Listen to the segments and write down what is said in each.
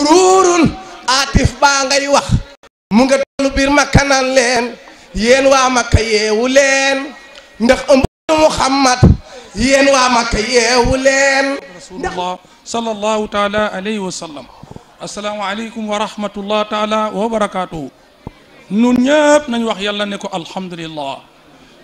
sururun atif baa ngay wax mu nga tollu biir Makka naan leen yéen waa Makka yeewu leen ndax ëmb Muhammad yéen waa Makka yeewu leen rasulullah sallallahu taala alayhi wa sallam. assalaamu aleykum wa rahmatullah taala wa barakatuhu. nun ñëpp nañ wax yàlla ne ko alhamdulillah,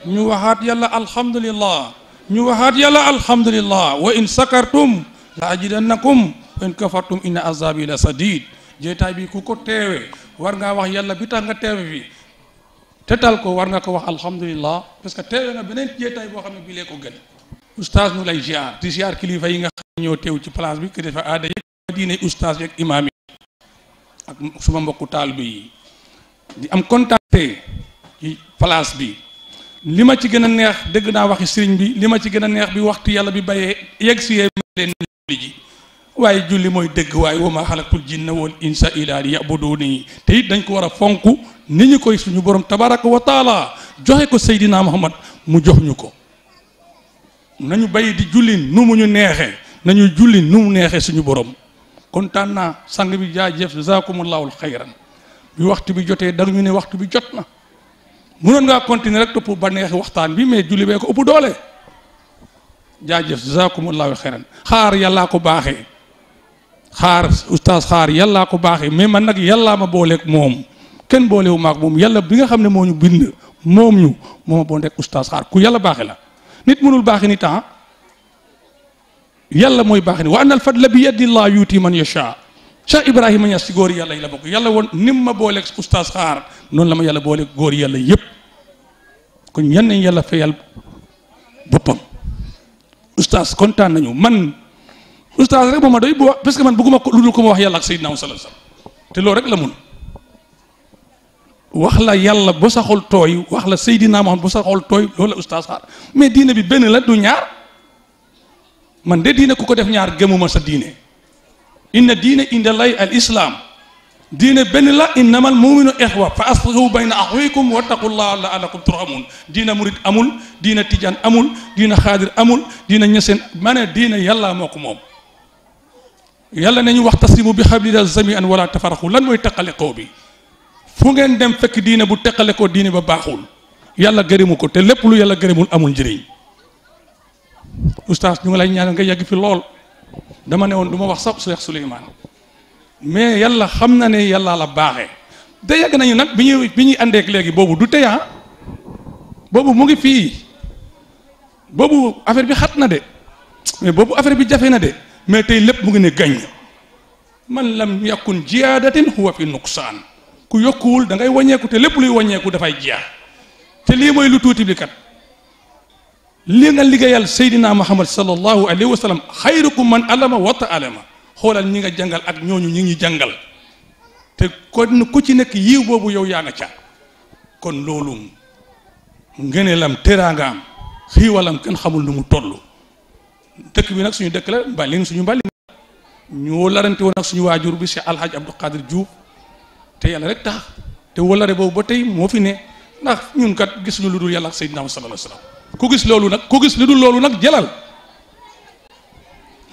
ñu waxaat yàlla alhamdulillah, ñu waxaat yàlla alhamdulillah. wa in sakartum la ajidannakum wa in kafartum inna azabi la sadid. jeetaay bi ku ko teewe war ngaa wax yàlla bi tax nga teewe fi tetal ko war nga ko wax alhamdulillah, parce que teewe nga beneen jeetaay boo xam ne bii lee ko gën. oustaz ñu lay ziar di ziar kilifa yi nga xam ne ñoo teew ci place bi kilifa aada yi diine oustaz yeeg imaam yi ak suma mbokku taalibe yi di am contacté ci place bi. li ma ci gën a neex dégg naa waxi sëriñ bi, li ma ci gën a neex bi waxtu yàlla bi bayee yegg si yee leen julli ji, waaye julli mooy dëgg. waaye wa ma xalaqtul jinna wal insa illa liya'buduni, te it dañ ko war a fonk ni ñu koy suñu borom tabaraka wa taala joxe ko Seydina Muhammad mu jox ñu ko. nañu bay di julli nu mu ñu neexee, nañu julli nu mu neexee suñu borom. kontaan naa sang bi jaajëf jazakumullahu xayran. bi waxtu bi jotee da ñu ne waxtu bi jot na, mënoon ngaa continuer rek topp ba neexi waxtaan bi, mais julli bee ko ëpp doole. jaajëf jazakumullahu xayran. xaar yàllaa ko baaxee, xaar oustaz xaar yàllaa ko baaxee, mais man nag yàllaa ma booleeg moom, kenn boolewu maag moom. yàlla bi nga xam ne moo ñu bind moom ñu moo ma booleeg oustaz xaar. ku yàlla baaxee la, nit mënul baaxee ni temps, yàlla mooy baaxee ni. wa anna al fadla bi yadillah yuuti man yasha. Cheikh Ibrahima Niass ci góor yàlla yi la bokk. yàlla woon nim ma booleeg oustaz xaar noonu la ma yàlla booleeg góor yàlla yëpp. kon yan nañ yàlla fayal boppam. oustaz kontaan nañu. man oustaz rek moo ma doy bu wax, parce que man bëgguma ko lu dul ko ma wax yàlla ak Seydina sallallahu alayhi wasallam, te loolu rek la mun. wax la yàlla ba sa xol tooy, wax la Seydina Muhammad ba sa xol tooy, loolu la oustaz xaar. mais diine bi benn la du ñaar. man de diine ku ko def ñaar gëmuma sa diine. inna diine inda llahi al islam. diine benn la, innamal mu'minu ixwa fa aslihu bayna axwaykum wattaqullaha la'allakum turhamun. diina murid amul, diina tijaan amul, diina xaadir amul, diina ñeseen. ma ne diina yàlla moo ko moom. yàlla nañu waxtasimu bi hablillahi jami'an wala tafarraqu. lan mooy teqalikoo bi? fu ngeen dem fekk diine bu teqalikoo diine ba baaxul, yàlla gërëmu ko, te lépp lu yàlla gërëmul amul njëriñ. oustaz ñu ngi lay ñaanal nga yàgg fi lool. dama ne woon du ma wax sax Cheikh Souleymane, mais yàlla xam na ne yàlla la baaxee. da yàgg nañu nag bi ñuy àndeek léegi boobu du tey boobu mu ngi fii, boobu affaire bi xat na de, mais boobu affaire bi jafe na de, mais tey lépp mu ngi ne gañ. man lam yakun jiyaadatin huwa fi nuqsaan. ku yokkuwul da ngay wàññeeku, te lépp luy wàññeeku dafay jeex. te lii mooy lu tuuti bi kat. li nga liggéeyal Seydina Muhammad sallallahu alayhi wa sallam, xayrukum man alama wa ta'alama. xoolal ñi nga jàngal ak ñooñu ñi ngi jàngal, te kon ku ci nekk yiw boobu yow yaa nga ca. kon loolu ngëneelam, teraangaam, xiiwalam kenn xamul nu mu toll. dëkk bi nag suñu dëkk la, mbali suñu mbali. ñu larante woon ak suñu waajur bi Cheikh Alhaji Abdou Qadir Diouf, te yàlla rek tax, te walare boobu ba tey moo fi ne. ndax ñun kat gisuñu lu dul yàlla ak Seydina sallallahu alayhi wa sallam. ku gis loolu nag, ku gis lu dul loolu nag jëlal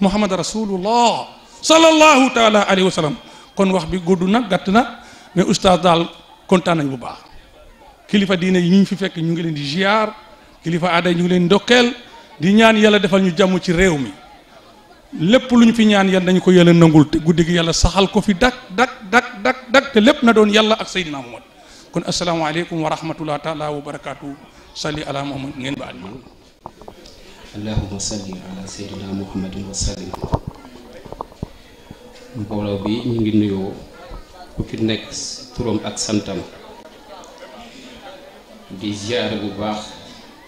Muhammad rasulullah sallallahu taala alayhi wa sallam. kon wax bi gudd na gàtt na, mais oustaz daal kontaan nañ bu baax. kilifa diine yi ñu fi fekk ñu ngi leen di ziar, kilifa aada yi ñu ngi leen di ndokkeel, di ñaan yàlla defal ñu jàmm ci réew mi. lépp lu ñu fi ñaan yàlla dañu ko yàlla nangul, te guddi gi yàlla saxal ko fi dak te lépp na doon yàlla ak Seydina Muhammad. kon asalaamaaleykum wa rahmatullah taala wa barakaatu. salli ala Muhammad ngeen baal ma. allahumma salli ala sayyidina muhammadin wa sallim. mbooloo bi ñu ngi nuyoo ku ci nekk turam ak santam, di ziyaare bu baax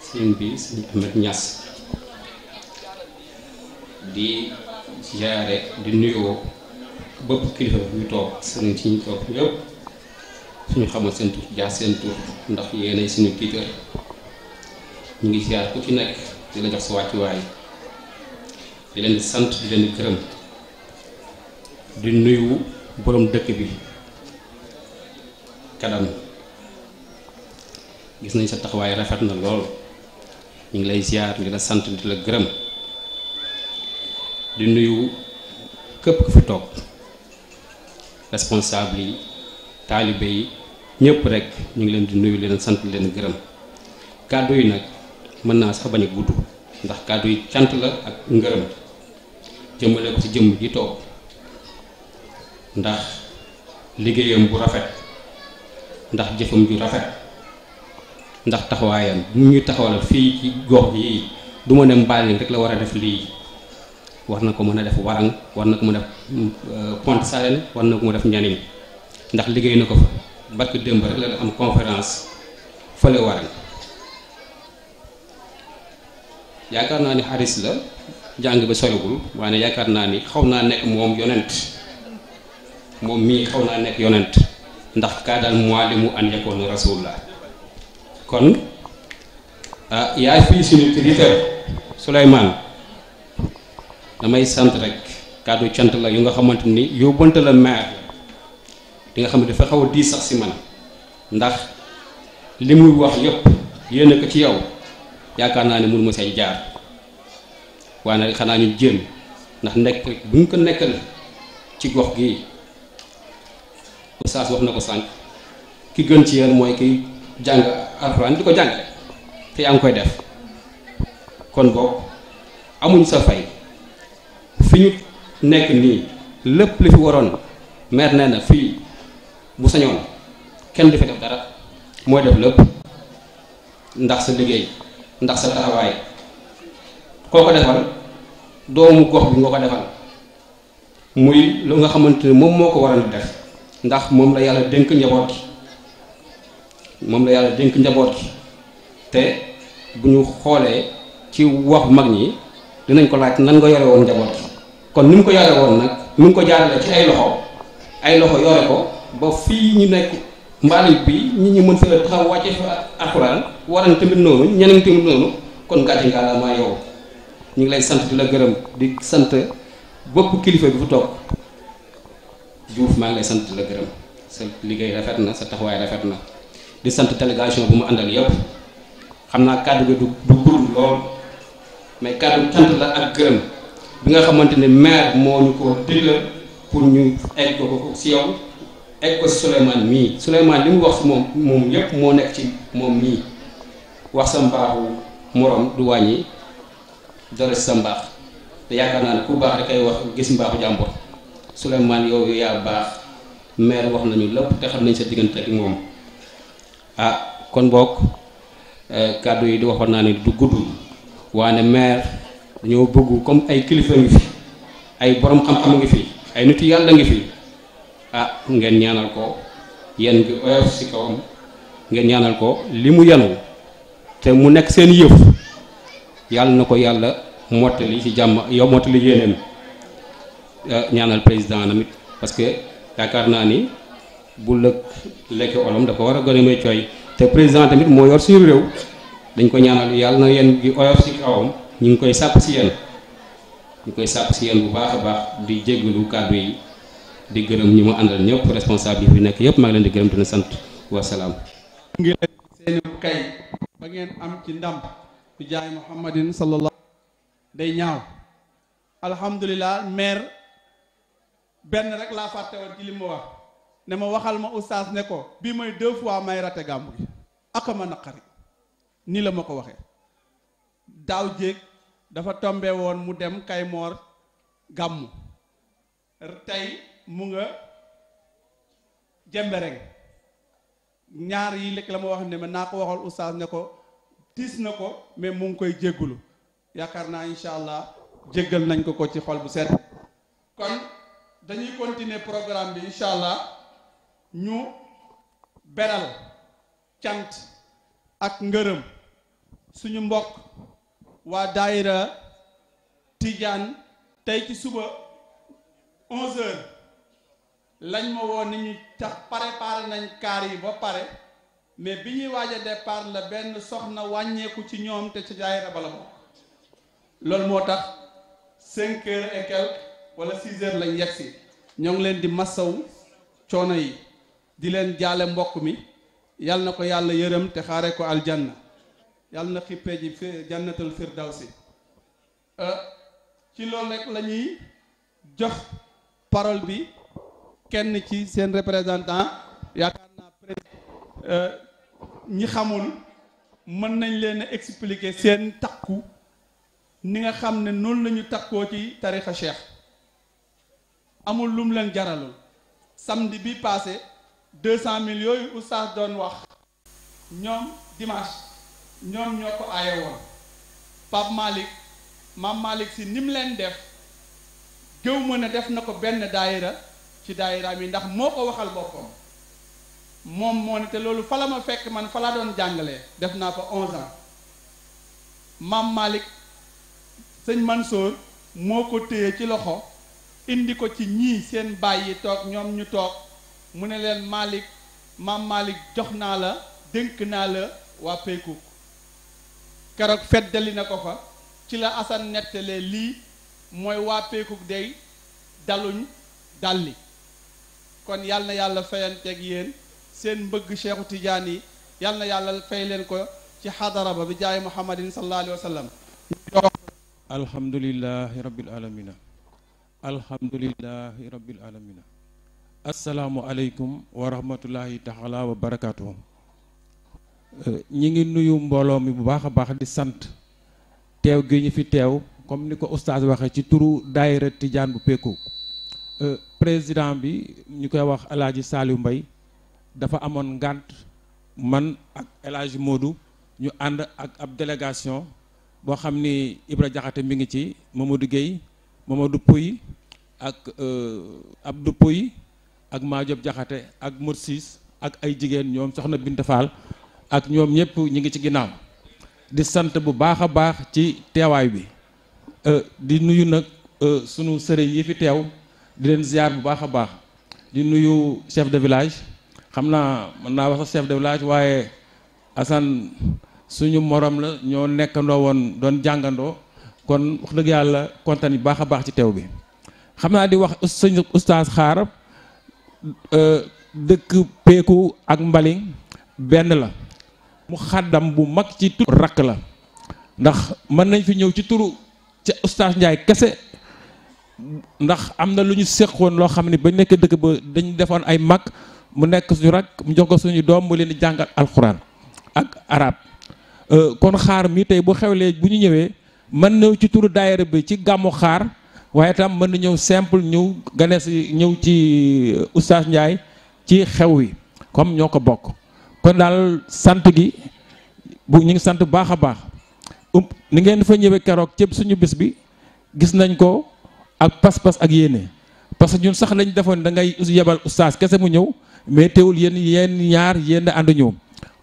sëñ bi sëñ Ahmed Niass, di ziyaare di nuyoo bëpp kilifa yu toog, sëriñ ci ñu toog ñëpp suñu xamal seen tur jaar seen tur, ndax yéenay suñu tiitar. ñu ngi ziar ku ci nekk di la jox sa wàccuwaay, di leen di sant, di leen di gërëm, di nuyu borom dëkk bi Kadam. gis nañ sa taxawaay rafet na lool, ñu ngi lay ziar di la sant, di la gërëm, di nuyu képp ku fi toog responsable yi taalibe yi ñëpp rek ñu ngi leen di nuyu leen sant leen gërëm kàddu yi nag mën naa sax bañ a gudd ndax kàddu yi cant la ak ngërëm jëmale ko ci jëmm ji toog ndax liggéeyam bu rafet ndax jëfam ju rafet ndax taxawaayam bu ñu taxawal fii ci gox yi du ma ne Mbaling rek la war a def lii war na ko mën a def Warang war na ko mën a def Pointe Sarène war na ko mën a def Nianing ndax liggéey na ko fa barke démb rek la am conférence fële Warang yaakaar naa ni xaris la jàng bi soriwul waaye yaakaar naa ni xaw naa nekk moom yonent moom mii xaw naa nekk yonent ndax kaa daal muallimu an yakoon rasulullah kon yaay fii suñu traiteur Souleymane damay sant rek kàddu cant la yu nga xamante ni yóbbante la maire li nga xam ne dafa xaw a diis sax si man ndax li muy wax yëpp yéene ko ci yow yaakaar naa ne mënu ma say jaar waaye nag xanaa ñu jéem ndax nekk bu ñu ko nekkal ci gox gi Oustaz wax na ko sànq ki gën ci yéen mooy kiy jàng alxuraan di ko jàng te yaa ngi koy def kon boog amuñ sa fay fi ñu nekk nii lépp li fi waroon maire nee na fii bu sañoon kenn du fi def dara mooy def lépp ndax sa liggéey ndax sa taxawaay koo ko defal doomu gox bi nga ko defal muy lu nga xamante ne moom moo ko waroon def ndax moom la yàlla dénk njaboot gi moom la yàlla dénk njaboot gi te bu ñu xoolee ci wax mag ñi dinañ ko laaj nan nga yore woon njaboot gi kon ni mu ko yore woon nag mu ngi ko jaarale ci ay loxo yore ko ba fii ñu nekk Mbaling bi ñi ñi mën fa taxaw wàcce fa alxuraan waran tamit noonu ñeneen tamit noonu kon gàcce nga la maa yow ñu ngi lay sant di la gërëm di sant bopp kilifa bi fu toog Diouf maa ngi lay sant di la gërëm sa liggéey rafet na sa taxawaay rafet na di sant délégation bu mu àndal yëpp xam naa kàddu gi du gudd lool mais kàddu cant la ak gërëm bi nga xamante ne maire moo ñu ko digal pour ñu egg ko si yow egg ko si Souleymane mii Souleymane li mu wax si moom yëpp moo nekk ci moom mii wax sa mbaaxu morom du wàññi dara si sa mbaax te yaakaar naa ne ku baax rek ay wax gis mbaaxu jàmbur Souleymane yow yaa baax maire wax nañu lépp te xam nañ sa diggante ak moom kon boog kàddu yi di waxoon naa ne du gudd waane maire dañoo bëgg comme ay kilifa ngi fi ay borom xam-xam ngi fi ay nitu yàlla ngi fi ngeen ñaanal ko yéen ngi oyof si kawam ngeen ñaanal ko li mu yanu te mu nekk seen yëf yàlla na ko yàlla mottali ci jàmm yow mottali yéeneem ñaanal président namit parce que yaakaar naa ni bu lëkk lekk olom da ko war a gën a may cooy te président tamit moo yor suñu réew dañ ko ñaanal yàlla na yéen gi oyof si kawam ñu ngi koy sàpp si yéen bu baax a baax di jéggalu kàddu yi di gërëm ñi ma àndal ñëpp responsable yi fi nekk yëpp maa ngi leen di gërëm dina sant wasalaam. ngi leen seeni kay ba ngeen am ci ndam bi jaay Muhammadin sallallahu day ñaaw alhamdulilah maire benn rek laa fàtte woon ci li ma wax ne ma waxal ma oustaz ne ko bii mooy 2 fois may rate gàmmu gi ak ma naqari nii la ma ko waxee daaw jéeg dafa tombe woon mu dem Kaymoor gàmmu tey mu nga Jembereng ñaar yi lekk la ma wax ne ma naa ko waxal oustaz ne ko tiis na ko mais mu ngi koy jéggulu yaakaar naa incha allah jéggal nañ ko ci xol bu set kon dañuy continuer programme bi incha allah ñu beral cant ak ngërëm suñu mbokk waa daayira Tijaan tey ci suba 11h lañ ma woo ni ñu tax préparé nañ kaar yi ba pare mais bi ñuy waaj a départ la benn soxna wàññeeku ci ñoom te ci daayira bala bokk loolu moo tax 5h et quelques wala 6h lañ yegsi ñoo ngi leen di massaw coono yi di leen jaale mbokk mi yal na ko yàlla yërëm te xaare ko aljanna yal na xippee ji fi jannatul firdawsi ci loolu rek la ñuy jox parole bi kenn ci seen représentant yaakaar naa ñi xamul mën nañ leen a expliquer seen takku ni nga xam ne noonu la ñu takkoo ci tarixa cheikh amul lum leen jaralul. samedi bi passé 200 000 yooyu oustaz doon wax ñoom dimanche ñoom ñoo ko aaye woon Pape Malick Mame Malick si ni mu leen def gëw ma ne def na ko benn daayira ci daayiraam yi ndax moo ko waxal boppam moom moo ne te loolu fa la ma fekk man fa la doon jàngalee def naa fa 11 ans Mame Malick sëñ Mansour moo ko téye ci loxo indi ko ci ñii seen baay yi toog ñoom ñu toog mu ne leen Malick Mame Malick jox naa la dénk naa la waa Peykouk keroog feddali na ko fa ci la Assane nettalee lii mooy waa Peykouk day daluñ dalli kon yal na yàlla fayanteeg yéen seen mbëgg Cheikhu Tidiane yi yal na yàlla fay leen ko ci xadara ba bi jaay Muhammadin sallallahu alayhi wa sallam. alhamdulillahi rabbil alamina alhamdulillahi rabbil alamina assalaamu aleykum wa rahmatullahi taala wa barakatuhu. ñi ngi nuyu mbooloo mi bu baax a baax di sant teew gi ñu fi teew comme ni ko oustaz waxee ci turu daayira Tidiane bu Peykouk. président bi ñu koy wax El Hadj Saliou Mbaye dafa amoon ngànt man ak El Hadj Modou ñu ànd ak ab délégation boo xam ni Ibra Jaxate mi ngi ci Mamadou Gueye Mamadou Pouy ak Abdou Pouy ak Madiop Jaxate ak Morsis ak ay jigéen ñoom soxna Binta Fall ak ñoom ñëpp ñi ngi ci ginnaaw di sant bu baax a baax ci teewaay bi di nuyu nag sunu sëriñ yi fi teew di leen ziar bu baax a baax di nuyu chef de village xam naa mën naa wax chef de village waaye Assane suñu morom la ñoo nekkandoo woon doon jàngandoo kon wax dëgg yàlla kontaan yi baax a baax ci teew bi xam naa di wax sëñ oustaz Xaar dëkk Peykouk ak Mbaling benn la mu xàddam bu mag ci tur rakk la ndax mën nañ fi ñëw ci turu ci oustaz Ndiaye kese ndax am na lu ñu séqoon loo xam ne ba nekk dëkk ba dañ defoon ay mag mu nekk suñu rak mu jox ko suñu doom mu leen di jàngal alxuraan ak arab kon Xaar mi tey bu xewlee bu ñu ñëwee mën ñëw ci turu daayira bi ci gàmmu Xaar waaye tam mën na ñëw simple ñëw gane si ñëw ci oustaz Ndiaye ci xew wi comme ñoo ko bokk kon daal sant gi bu ñu ngi sant bu baax a baax ni ngeen fa ñëwee keroog cëpp suñu bis bi gis nañ ko ak pas-pas ak yéene parce que ñun sax lañ defoon da ngay yebal oustaz kese mu ñëw mais teewul yéen ñaar yéen ànd ñëw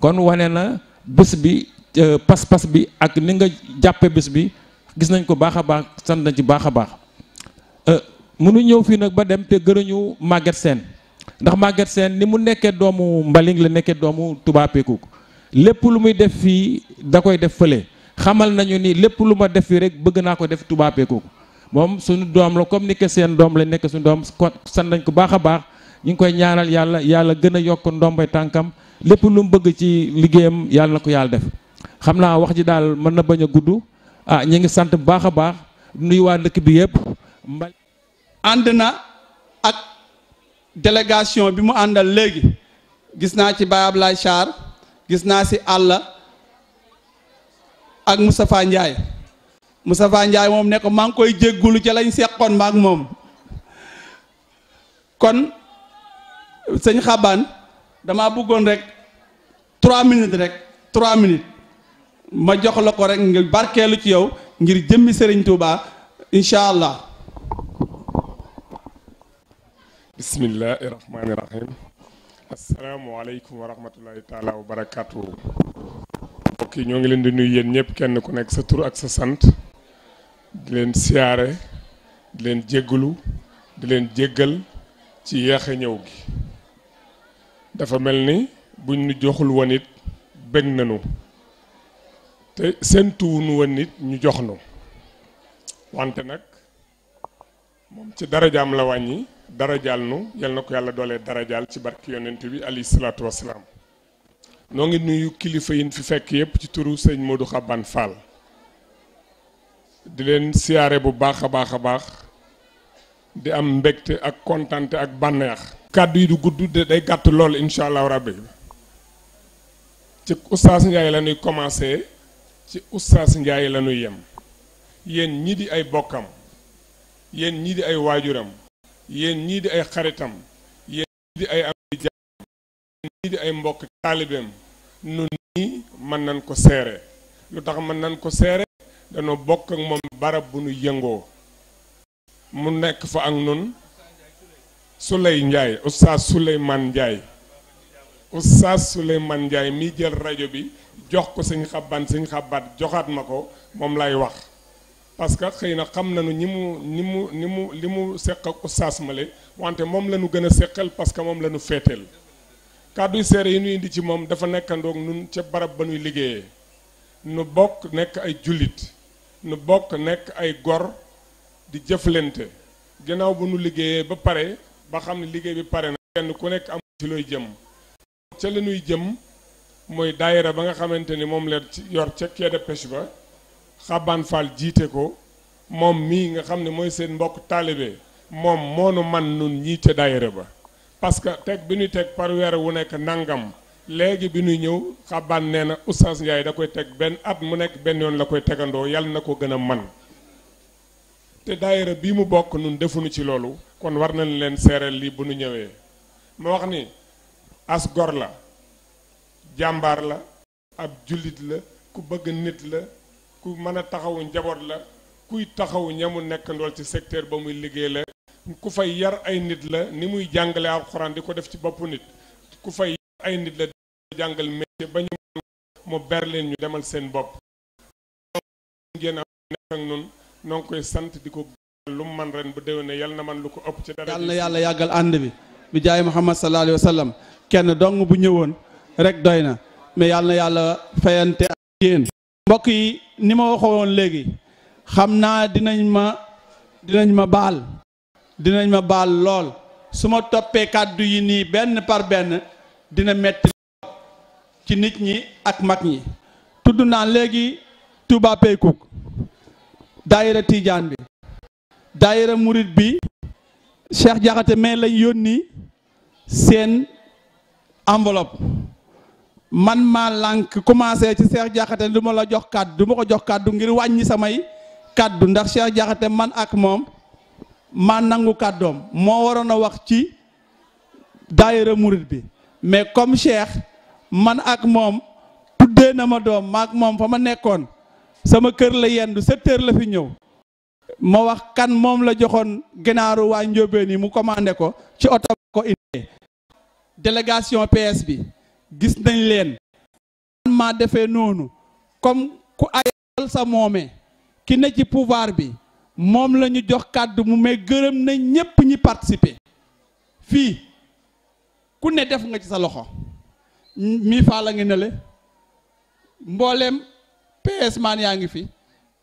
kon wane na bis bi pas-pas bi ak ni nga jàppe bis bi gis nañ ko baax a baax sant nañ ci baax a baax mënu ñëw fii nag ba dem te gërëñu Maguette Sène ndax Maguette Sène ni mu nekkee doomu Mbaling la nekkee doomu Touba Peykouk lépp lu muy def fii da koy def fële xamal nañu ni lépp lu ma def fii rek bëgg naa ko def Touba Peykouk moom suñu doom la comme ni que seen doom la nekk suñu doom sant nañ ko baax a baax ñu ngi koy ñaanal yàlla gën a yokk ndombay tànkam lépp lu mu bëgg ci liggéeyam yàlla na ko yàlla def xam naa wax ji daal mën na bañ a gudd ñu ngi sant bu baax a baax nuyu waa dëkk bi yëpp ànd na ak délégation bi mu àndal léegi gis naa ci Baye Ablaye Char gis naa si àlla ak Moustapha Ndiaye moom ne ko maa ngi koy jéggulu ca lañ seqoon maak moom kon sëñ Xabaan dama bëggoon rek 3 minutes ma jox la ko rek ngir barkeelu ci yow ngir jëmmi Serigne Touba incha allah. bismillahi rahmaani rahim asalaamualeykum wa rahmatullahi taala wa barakaatu. mbokk yi ñoo ngi leen di nuyu yéen ñëpp kenn ku nekk sa tur ak sa sant di leen siyaare di leen jéggalu di leen jéggal ci yéexe ñëw gi dafa mel ni buñ nu joxul woon it bëgg nañu te séentuwuñu woon it ñu jox nu wante nag moom ci darajaam la wàññi darajaal nu yal na ko yàlla doolee darajaal ci barki yonent bi alayhi salaatu wasalaam noo ngi nuyu kilifa yi fi fekk yépp ci turu sëñ Modou Xaban Fall di leen siyaare bu baax a baax a baax di am mbégte ak kontante ak bànneex kàddu yi du gudd day gàtt lool incha allahu rabbi. ci Oustaz Ndiaye la ñuy commencé ci Oustaz Ndiaye la ñuy yem yéen ñii di ay bokkam yéen ñii di ay waajuram yéen ñii di ay xaritam yéen ñii di ay am jaam yéen ñii di ay mbokk taalibeem nun nii mën nañ ko seere lu tax mën nañ ko seere dañoo bokk ak moom barab bu nu yëngoo mu nekk fa ak nun Souley Ndiaye Oustaz Souleymane Ndiaye Oustaz Souleymane Ndiaye mi jël rajo bi jox ko sëñ xabaat joxaat ma ko moom lay wax parce que xëy na xam nañu li mu seq ak Oustaz Male wante moom la ñu gën a seqal parce que moom la ñu féeteel kàdduy seere yi ñu indi ci moom dafa nekkandoog nun ca barab ba ñuy liggéeyee nu bokk nekk ay jullit nu bokk nekk ay gor di jëflante ginnaaw bu nu liggéeyee ba pare ba xam ne liggéey bi pare na kenn ku nekk am ci looy jëm ca la ñuy jëm mooy daayira ba nga xamante ni moom la yor ca quai de pêche ba Xabaan Fall jiite ko moom mii nga xam ne mooy seen mbokk taalibe moom moonu man nun ñii ca daayira ba parce que teg bi ñuy teg par weer wu nekk nangam léegi bi ñuy ñëw Xabaan nee na Oustaz Ndiaye da koy teg benn at mu nekk benn yoon la koy tegandoo yàlla na ko gën a man te daayira bii mu bokk nun defuñu ci loolu kon war nañ leen seereel lii bu nu ñëwee ma wax ni as gor la jàmbaar la ab jullit la ku bëgg nit la ku mën a taxawu njaboot la kuy taxawu ñamu nekk ndool ci secteur ba muy liggéey la ku fay yar ay nit la ni muy jàngale alxuraan di ko def ci boppu nit ku fay yar ay nit la di jàngal métier ba ñu mu ber leen ñu demal seen bopp ngeen am nekk ak nun noo ngi koy sant di ko lu mu man ren bu déwénee yal na man lu ko ëpp ci dara yàlla na yàlla yàggal ànd bi jaay Muhammad sallallahu alayhi wa sallam kenn dong bu ñëwoon rek doy na mais yàlla na yàlla fayante ak yéen mbokk yi ni ma waxoon léegi xam naa dinañ ma baal lool su ma toppee kàddu yi nii benn par benn dina metti ci nit ñi ak mag ñi tudd naa léegi Touba Peykouk daayira Tidiane bi daayira Murit bi Cheikh Diakhaté mais lañ yónni seen enveloppe man maa lànk commencé ci Cheikh Diakhaté du ma la jox kàddu du ma ko jox kàddu ngir wàññi samay kàddu ndax Cheikh Diakhaté man ak moom maa nangu kàddoom moo waroon a wax ci daayira Murit bi mais comme Cheikh man ak moom tuddee na ma doom ma ak moom fa ma nekkoon sama kër la yendu 7 heures la fi ñëw ma wax kan moom la joxoon ginaaru waa Njóobeen yi mu commandé ko ci oto ko indee délégation PS bi gis nañ leen man maa defee noonu comme ku ayal sa moome ki ne ci pouvoir bi moom la ñu jox kàddu mu mais gërëm nañ ñépp ñi participer fii ku ne def nga ci sa loxo mii faa la ngi ne le mbooleem PS man yaa ngi fi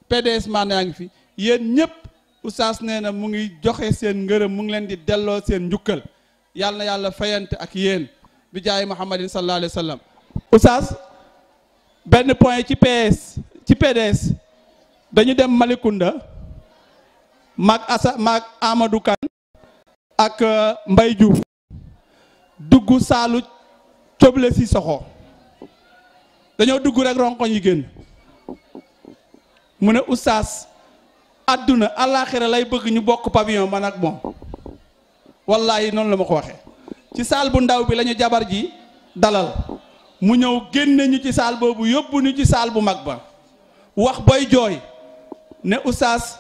PDS man yaa ngi fi yéen ñëpp Oustaz nee na mu ngi joxe seen ngërëm mu ngi leen di delloo seen njukkal yàlla na yàlla fayante ak yéen bi jaay Muhammadin sallallahu alayhi wa sallam Oustaz benn point ci PDS dañu dem Malicounda maag Amadou Kane ak Mbaye Diouf dugg saalu coble si soxo dañoo dugg rek ronkoñ yi génn mu ne Oustaz àdduna àllaaxira lay bëgg ñu bokk pavillon man ak moom wallaahi noonu la ma ko waxee ci saal bu ndaw bi lañu jabar ji dalal mu ñëw génne ñu ci saal boobu yóbbu ñu ci saal bu mag ba wax boy jooy ne Oustaz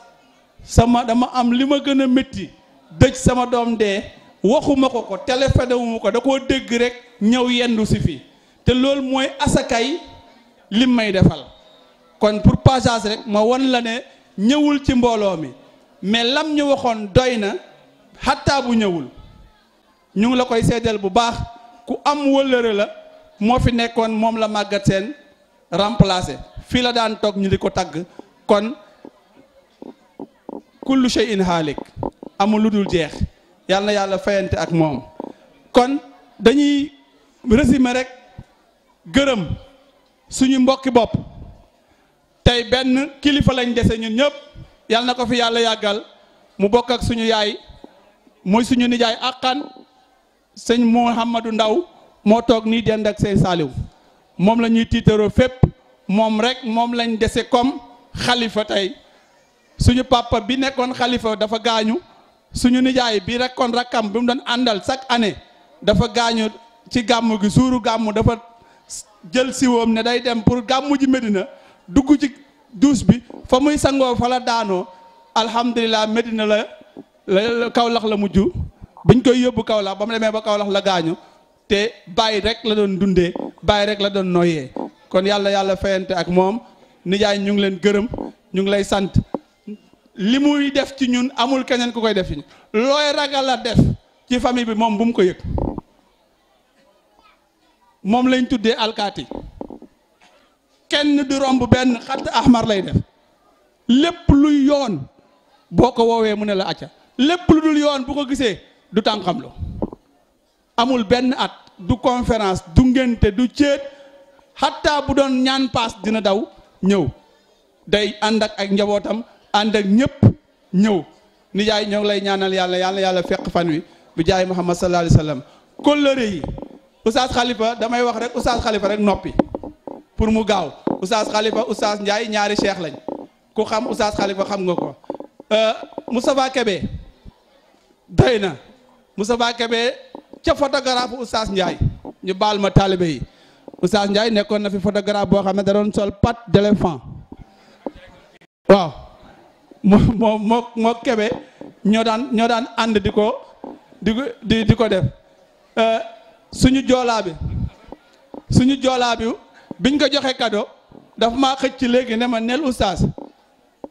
dama am li ma gën a métti dëj sama doom dee waxuma ko téléphoné wu ma ko da koo dégg rek ñëw yendu si fi te loolu mooy asakay lim may defal kon pour passage rek ma won la ne ñëwul ci mbooloo mi mais lam ñu waxoon doy na xattaa bu ñëwul ñu ngi la koy seedeel bu baax ku am wëllëre la moo fi nekkoon moom la màggat seen remplacé fii la daan toog ñu di ko tagg kon kullu shay'in haalik amul lu dul jeex yàlla na yàlla fayante ak moom kon dañuy résumé rek gërëm suñu mbokki bopp tey benn kilifa lañ dese ñun ñëpp yàlla na ko fi yàlla yàggal mu bokk ak suñu yaay mooy suñu nijaay àqan sëñ Mouhamadou Ndaw moo toog nii dend ak sëñ Saliou moom la ñuy tiitaroo fépp moom rek moom lañ dese comme xalifa tey suñu papa bi nekkoon xalifa dafa gaañu suñu nijaay bi rekkoon rakkam bi mu doon àndal chaque année dafa gaañu ci gàmmu gi suuru gàmmu dafa jël siwoom ne day dem pour gàmmu ji Medina dugg ci douche bi fa muy sangoo fa la daanoo alhamdulilah Medina la Kaolack la mujj biñ koy yóbbu Kaolack ba mu demee ba Kaolack la gaañu te bàyyi rek la doon dundee bàyyi rek la doon noyyee kon yàlla fayante ak moom nijaay ñu ngi leen gërëm ñu ngi lay sant li muy def ci ñun amul keneen ku koy def ci ñun looy ragal la def ci famille bi moom bu mu ko yëg moom lañ tuddee alkaati kenn du romb benn xatt ahmar lay def lépp luy yoon boo ko woowee mu ne la acca lépp lu dul yoon bu ko gisee du tànqamlu amul benn at du conférence du ngénte du céet xatta bu doon ñaan paas dina daw ñëw day ànd ak njabootam ànd ak ñëpp ñëw nijaay ñoo ngi lay ñaanal yàlla fekk fan wi bi jaay Muhammad sallallahu alayhi wa sallam kóllëre yi Oustaz Khalifa damay wax rek Oustaz Khalifa rek noppi pour mu gaaw Oustaz Khalifa Oustaz Ndiaye ñaari cheikh lañ ku xam Oustaz Khalifa xam nga ko Moustapha Kébé doy na Moustapha Kébé ca photographe Oustaz Ndiaye ñu baal ma taalibe yi Oustaz Ndiaye nekkoon na fi photographe boo xam ne da doon sol patte d'éléphant waaw moo Kébé ñoo daan ànd di ko def suñu joolaa bi biñ ko joxe cadeau dafa maa xëcc léegi ne ma nel Oustaz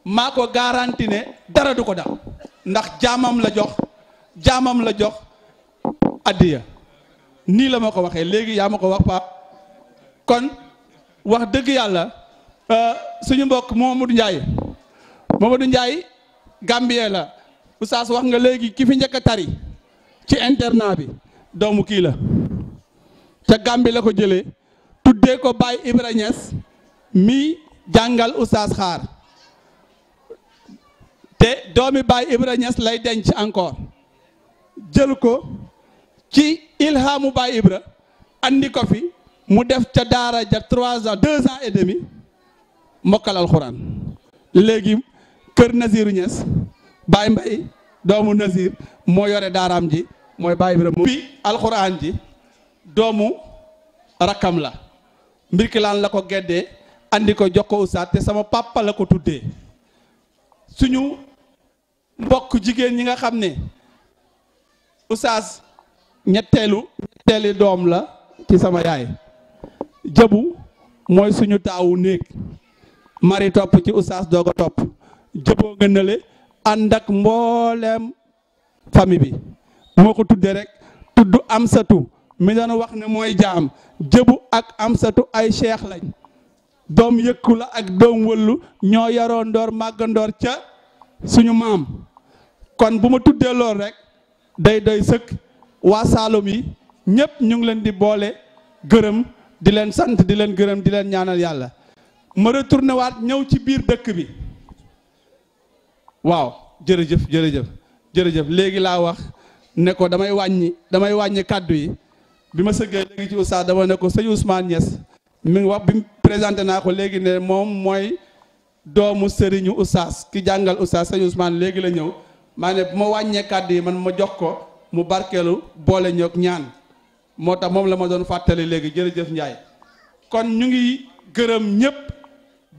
maa ko garanti ne dara du ko dal ndax jaamam la jox addiya nii la ma ko waxee léegi yaa ma ko wax pa kon wax dëgg yàlla suñu mbokk Mamadou Ndiaye Gambien la Oustaz wax nga léegi ki fi njëkk a tari ci internat bi doomu kii la ca Gambie la ko jëlee tuddee ko Baye Ibra Niass mi jàngal Oustaz Xaar te doomi Baye Ibra Niass lay denc encore jël ko ci ilhamu Baye Ibra andi ko fi mu def ca daara ja 3 ans 2 ans et demi mokkal alxuraan léegi kër Naziru Niass Baye Mbaye doomu Nazir moo yore daaraam ji mooy Baye Ibra bi alxuraan ji doomu rakkam la mbirkilaan la ko geddee andi ko jox ko Oustaz te sama papa la ko tuddee suñu mbokk jigéen ñi nga xam ne Oustaz ñetteeli doom la ci sama yaay jëbu mooy suñu taawu néeg mari topp ci Oustaz doog a topp jëboo nga nële ànd ak mbooleem famille bi moo ko tuddee rek tudd Amsatu mi doon wax ne mooy jaam jëbu ak Amsatu ay cheikh lañ doom yëkku la ak doom wëllu ñoo yaroo ndoor màggandoor ca suñu maam kon bu ma tuddee lool rek day doy sëkk waa Saalum yi ñëpp ñu ngi leen di boole gërëm di leen sant di leen gërëm di leen ñaanal yàlla ma retourné waat ñëw ci biir dëkk bi waaw jërëjëf léegi laa wax ne ko damay wàññi kàddu yi bi ma sëggee léegi ci Oustaz dama ne ko sëñ Ousmane Niass mi ngi wax bi présenté naa ko léegi ne moom mooy doomu sëriñu Oustaz ki jàngal Oustaz sëñ Ousmane léegi la ñëw maa ne bu ma wàññee kàddu yi man ma jox ko mu barkeelu boole ñoog ñaan moo tax moom la ma doon fàttali léegi jërëjëf Ndiaye kon ñu ngi gërëm ñëpp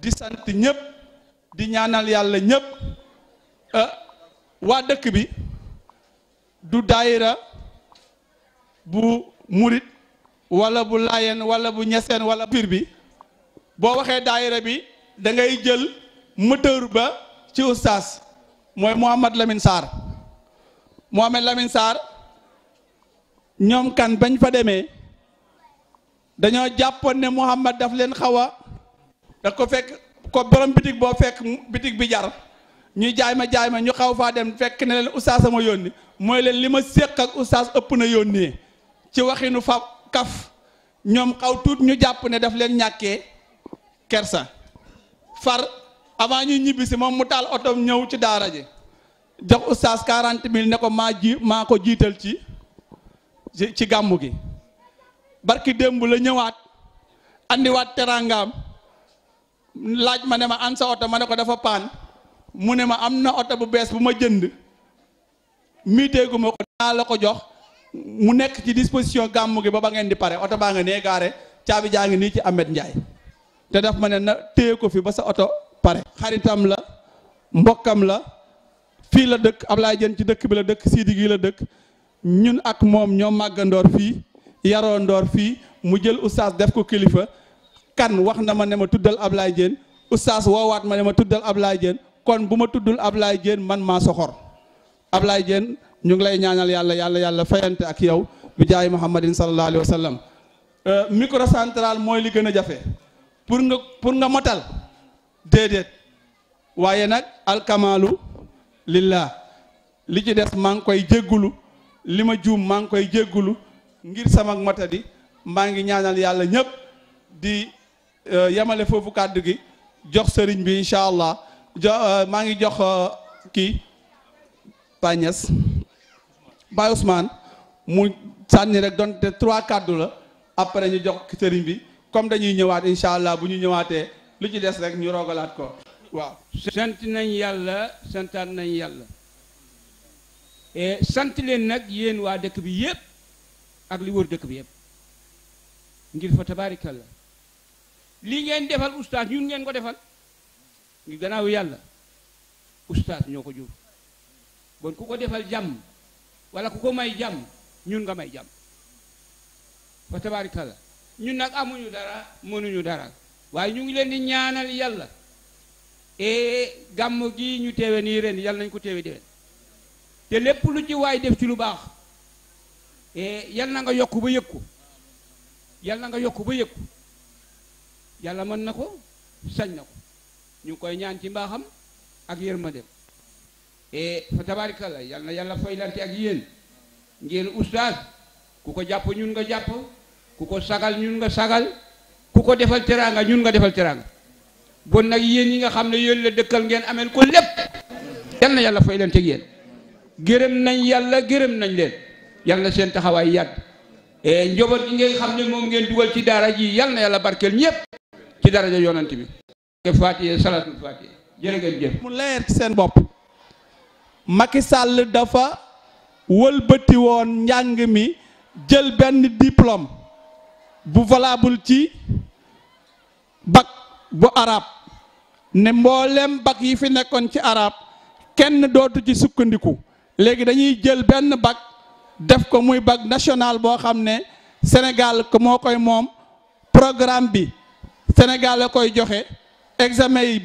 di sant ñëpp di ñaanal yàlla ñëpp waa dëkk bi du daayira bu murit wala bu laayeen wala bu ñeseen wala biir bi boo waxee daayira bi da ngay jël moteur ba ci Oustaz mooy Mouhamad Lamine Sarr ñoom kan bañ fa demee dañoo jàppoon ne Mouhamad daf leen xaw a da ko fekk ko borom bitig boo fekk bitig bi jar ñuy jaay ma ñu xaw faa dem fekk ne leen Oustaz sama yónni mooy leen li ma séq ak Oustaz ëpp na yónnee ci waxinu fa kaf ñoom xaw tuut ñu jàpp ne daf leen ñàkkee kersa far avant ñuy ñibbi si moom mu taal otom ñëw ci daara ji jox Oustaz 40 000 ne ko maa ko jiital ci ci gàmmu gi barki démb la ñëwaat andiwaat teraangaam laaj ma ne ma an sa oto ma ne ko dafa paan mu ne ma am na oto bu bees bu ma jënd miiteegu ma ko naa la ko jox mu nekk ci disposition gàmmu gi ba ngeen di pare oto baa nga nee gaare caabi jaa ngi nii ci Ahmed Ndiaye te daf ma ne na téye ko fi ba sa oto pare. xaritam la mbokkam la fii la dëkk Ablaye Diène ci dëkk bi la dëkk Sidi gi la dëkk ñun ak moom ñoo màggandoor fii yaroo ndoor fii mu jël oustaz def ko kilifa kan wax na ma ne ma tuddal Ablaye Diène oustaz woowaat ma ne ma tuddal Ablaye Diène kon bu ma tuddul Ablaye Diène man maa soxor Ablaye Diène ñu ngi lay ñaanal yàlla fayante ak yow bi jaay Muhammadin sallallahu alayhi wa sallam. microcentral mooy li gën a jafe pour nga motal déedéet waaye nag alkamaalu lillah li ci des maa ngi koy jéggulu li ma juum maa ngi koy jéggulu ngir sama matadi maa ngi ñaanal yàlla ñëpp di yemale foofu kàddu gi jox sëriñ bi incha allah maa ngi jox kii Pagnes Baye Ousmane mu sànni rek donte 3 kàddu la après ñu jox sëriñ bi comme dañuy ñëwaat incha allah bu ñu ñëwaatee lu ci des rek ñu rogalaat ko waaw. sant nañ yàlla santaat nañ yàlla sant leen nag yéen waa dëkk bi yëpp ak li wër dëkk bi yëpp ngir fa tabaarikalla lii ngeen defal oustaz ñun ngeen ko defal ngi gannaaw yàlla oustaz ñoo ko jur bon ku ko defal jàmm wala ku ko may jàmm ñun nga may jàmm fa tabaarikalla ñun nag amuñu dara mënuñu dara waaye ñu ngi leen di ñaanal yàlla gàmm gi ñu teewe nii ren yàlla nañ ko teewe déwén te lépp lu ci waay def ci lu baax yal na nga yokk ba yëg ko yal na nga yokk ba yëg ko yàlla mën na ko sañ na ko ñu ngi koy ñaan ci mbaaxam ak yërmandeem fa tabaarikalla yal na yàlla faylante ak yéen ngeen oustaz ku ko jàpp ñun nga jàpp ku ko sagal ñun nga sagal ku ko defal teraanga ñun nga defal teraanga bon nag yéen ñi nga xam ne yéen la dëkkal ngeen amel ko lépp yal na yàlla faylante ak yéen gërëm nañ yàlla gërëm nañ leen yal na seen taxawaay yàgg njaboot gi ngeen xam ne moom ngeen dugal ci daara ji yal na yàlla barkeel ñëpp ci daraja yonant bi Faatiha salaatul Faatiha jërë ngeen jëf mu leer ci seen bopp Macky Sall dafa wëlbati woon njàng mi jël benn diplôme bu valable ci bac bu arab ne mboolem bac yi fi nekkoon ci arab kenn dootu ci sukkandiku léegi dañuy jël benn bac def ko muy bac national boo xam ne Sénégal ko moo koy moom programme bi Sénégal la koy joxe examen yi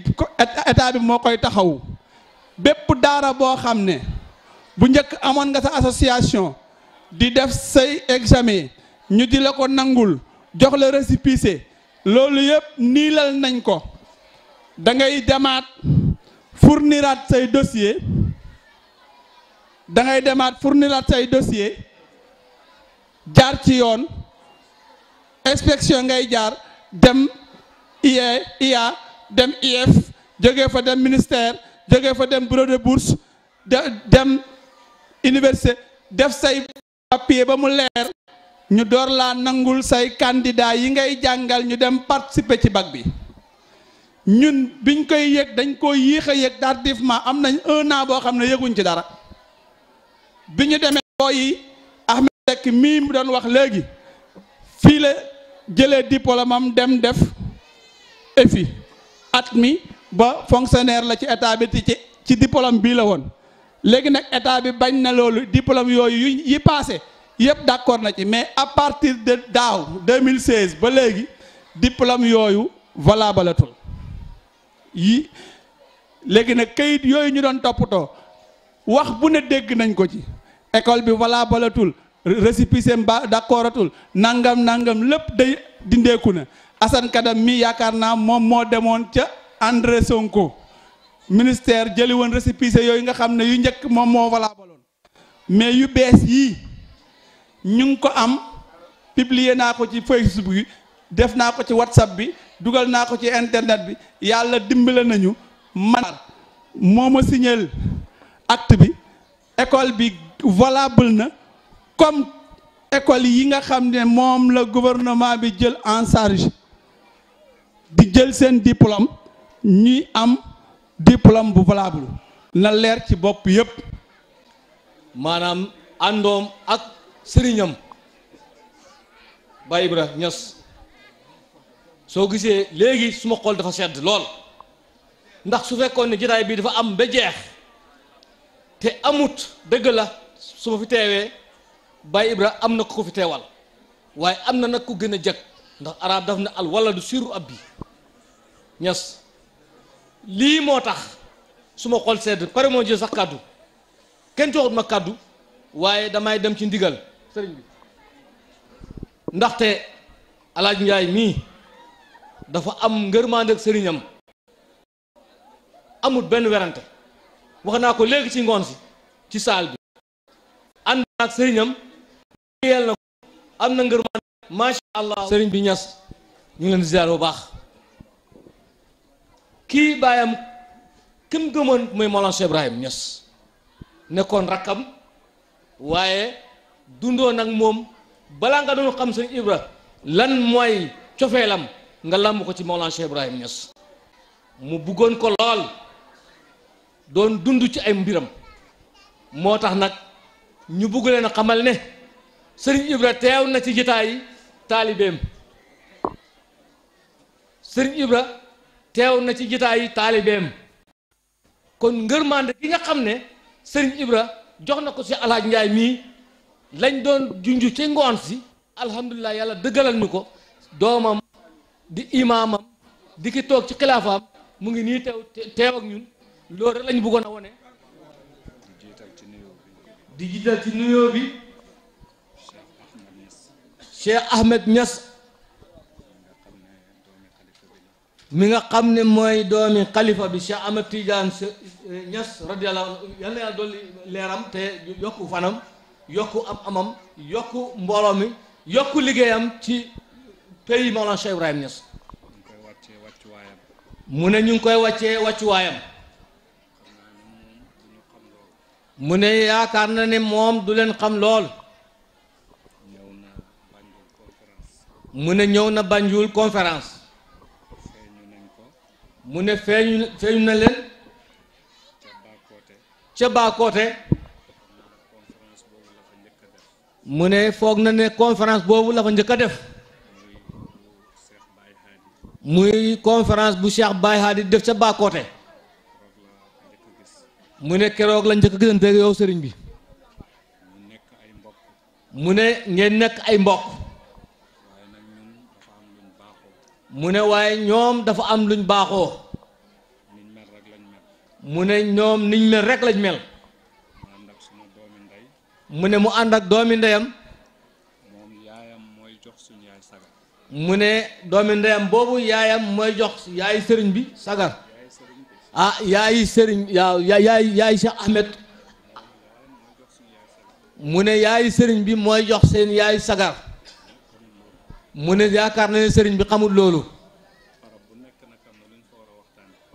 état bi moo koy taxawu bépp daara boo xam ne bu njëkk amoon nga sa association di def say examen ñu di la ko nangul jox la récépissé loolu yëpp niilal nañ ko da ngay demaat fourniraat say dossier jaar ci yoon inspection ngay jaar dem IA dem IF jógee fa dem ministère jógee fa dem bureau de bourse dem université def say papier ba mu leer ñu door laa nangul say candidat yi ngay jàngal ñu dem participer ci bac bi ñun biñ koy yëg dañ ko yéex a yëg tardivement am nañ 1 an boo xam ne yëguñ ci dara bi ñu demee booyi Ahmed Seck mii mu doon wax léegi fii la jëlee diplôme am dem def EFI at mi ba fonctionnaire la ci état bi ci diplôme bii la woon léegi nag état bi bañ na loolu diplôme yooyu yi passé yëpp d'accord na ci mais à partir de daaw 2016 ba léegi diplôme yooyu valabalatul yi léegi nag kayit yooyu ñu doon toppatoo wax bu ne dégg nañ ko ci école bi valabalatul récépissé ba d'accordatul nangam lépp day dindeeku na Assane Kadam mi yaakaar naa moom moo demoon ca André Sonko ministère jëli woon récépissé yooyu nga xam ne yu njëkk moom moo valabaloon mais yu bees yii ñu ngi ko am publier naa ko ci Facebook bi def naa ko ci WhatsApp bi dugal naa ko ci internet bi yàlla dimbale nañu man moo ma signal acte bi école bi valable na comme école yi nga xam ne moom la gouvernement bi jël en charge di jël seen diplôme ñuy am diplôme bu valable na leer ci bopp yépp. maanaam àndoom ak sëriñam Baye Ibra Niass soo gisee léegi suma xol dafa sedd lool ndax su fekkoon ne jotaay bi dafa am ba jeex te amut dëgg la su ma fi teewee Baye Ibra am na ko fi teewal waaye am na nag ku gën a jëkk ndax arab daf ne al waladu siru ab bi Niass lii moo tax suma xol sedd pare moo jël sax kàddu kenn joxut ma kàddu waaye damay dem ci ndigal sëriñ bi ndaxte Alaaji Njaay mii dafa am ngërmande ak sëriñam amul benn werante wax naa ko léegi ci ngoon si ci saal bi ànd ak sëriñam yel na ko am na ngërmande macha allah sëriñ bi Niass ñu ngi leen di ziar bu baax kii baayam kim gëmoon mooy Mawlana Cheikh Ibrahim Niass nekkoon rakkam waaye dundoo nag moom balaa nga doon xam sëñ Ibra lan mooy cofeelam nga lamb ko ci Mawlana Cheikh Ibrahim Niass mu buggoon ko lool doon dund ci ay mbiram moo tax nag ñu bugg leen a xamal ne sëriñ Ibra teew na ci jotaayi taalibeem sëriñ Ibra teew na ci jotaayi taalibeem kon ngërmande gi nga xam ne sëriñ Ibra jox na ko ci Alaaji Njaay mii lañ doon junju ci ngoon si alhamdulilah yàlla dëggalal ñu ko doomam di imaamam di ki toog ci xilaafaam mu ngi nii teew ak ñun loolu rek lañ bëggoon a wone di jiital ci nuyoo bi Cheikh Ahmed Niass mi nga xam ne mooy doomi xalifa bi Cheikh Ahmed Tidiane Niass radiyallahu anhu yal na yàlla dolli leeram te yokku fanam yokku am amam yokku mbooloo mi yokku liggéeyam ci pays Mawlana Cheikh Ibrahim Niass mu ne ñu ngi koy wàccee wàccuwaayam mu ne yaakaar na ne moom du leen xam lool mu ne ñëw na Banjul conférence mu ne feeñu na leen ca Bakoteh mu ne foog na ne conférence boobu la fa njëkk a def muy conférence bu Cheikh Baye Hadi def ca Bakoteh mu ne keroog la njëkk a gisante yow sëriñ bi mu ne ngeen nekk ay mbokk mu ne waaye ñoom dafa am luñ baaxoo mu ne ñoom niñ mel rek lañ mel mu ne mu ànd ak doomi ndeyam mu ne doomi ndeyam boobu yaayam mooy jox yaay sëriñ bi sagar ah yaayi sëriñ yaay Cheikh Ahmed mu ne yaayi sëriñ bi mooy jox seen yaay sagar mu ne yaakaar na ne sëriñ bi xamul loolu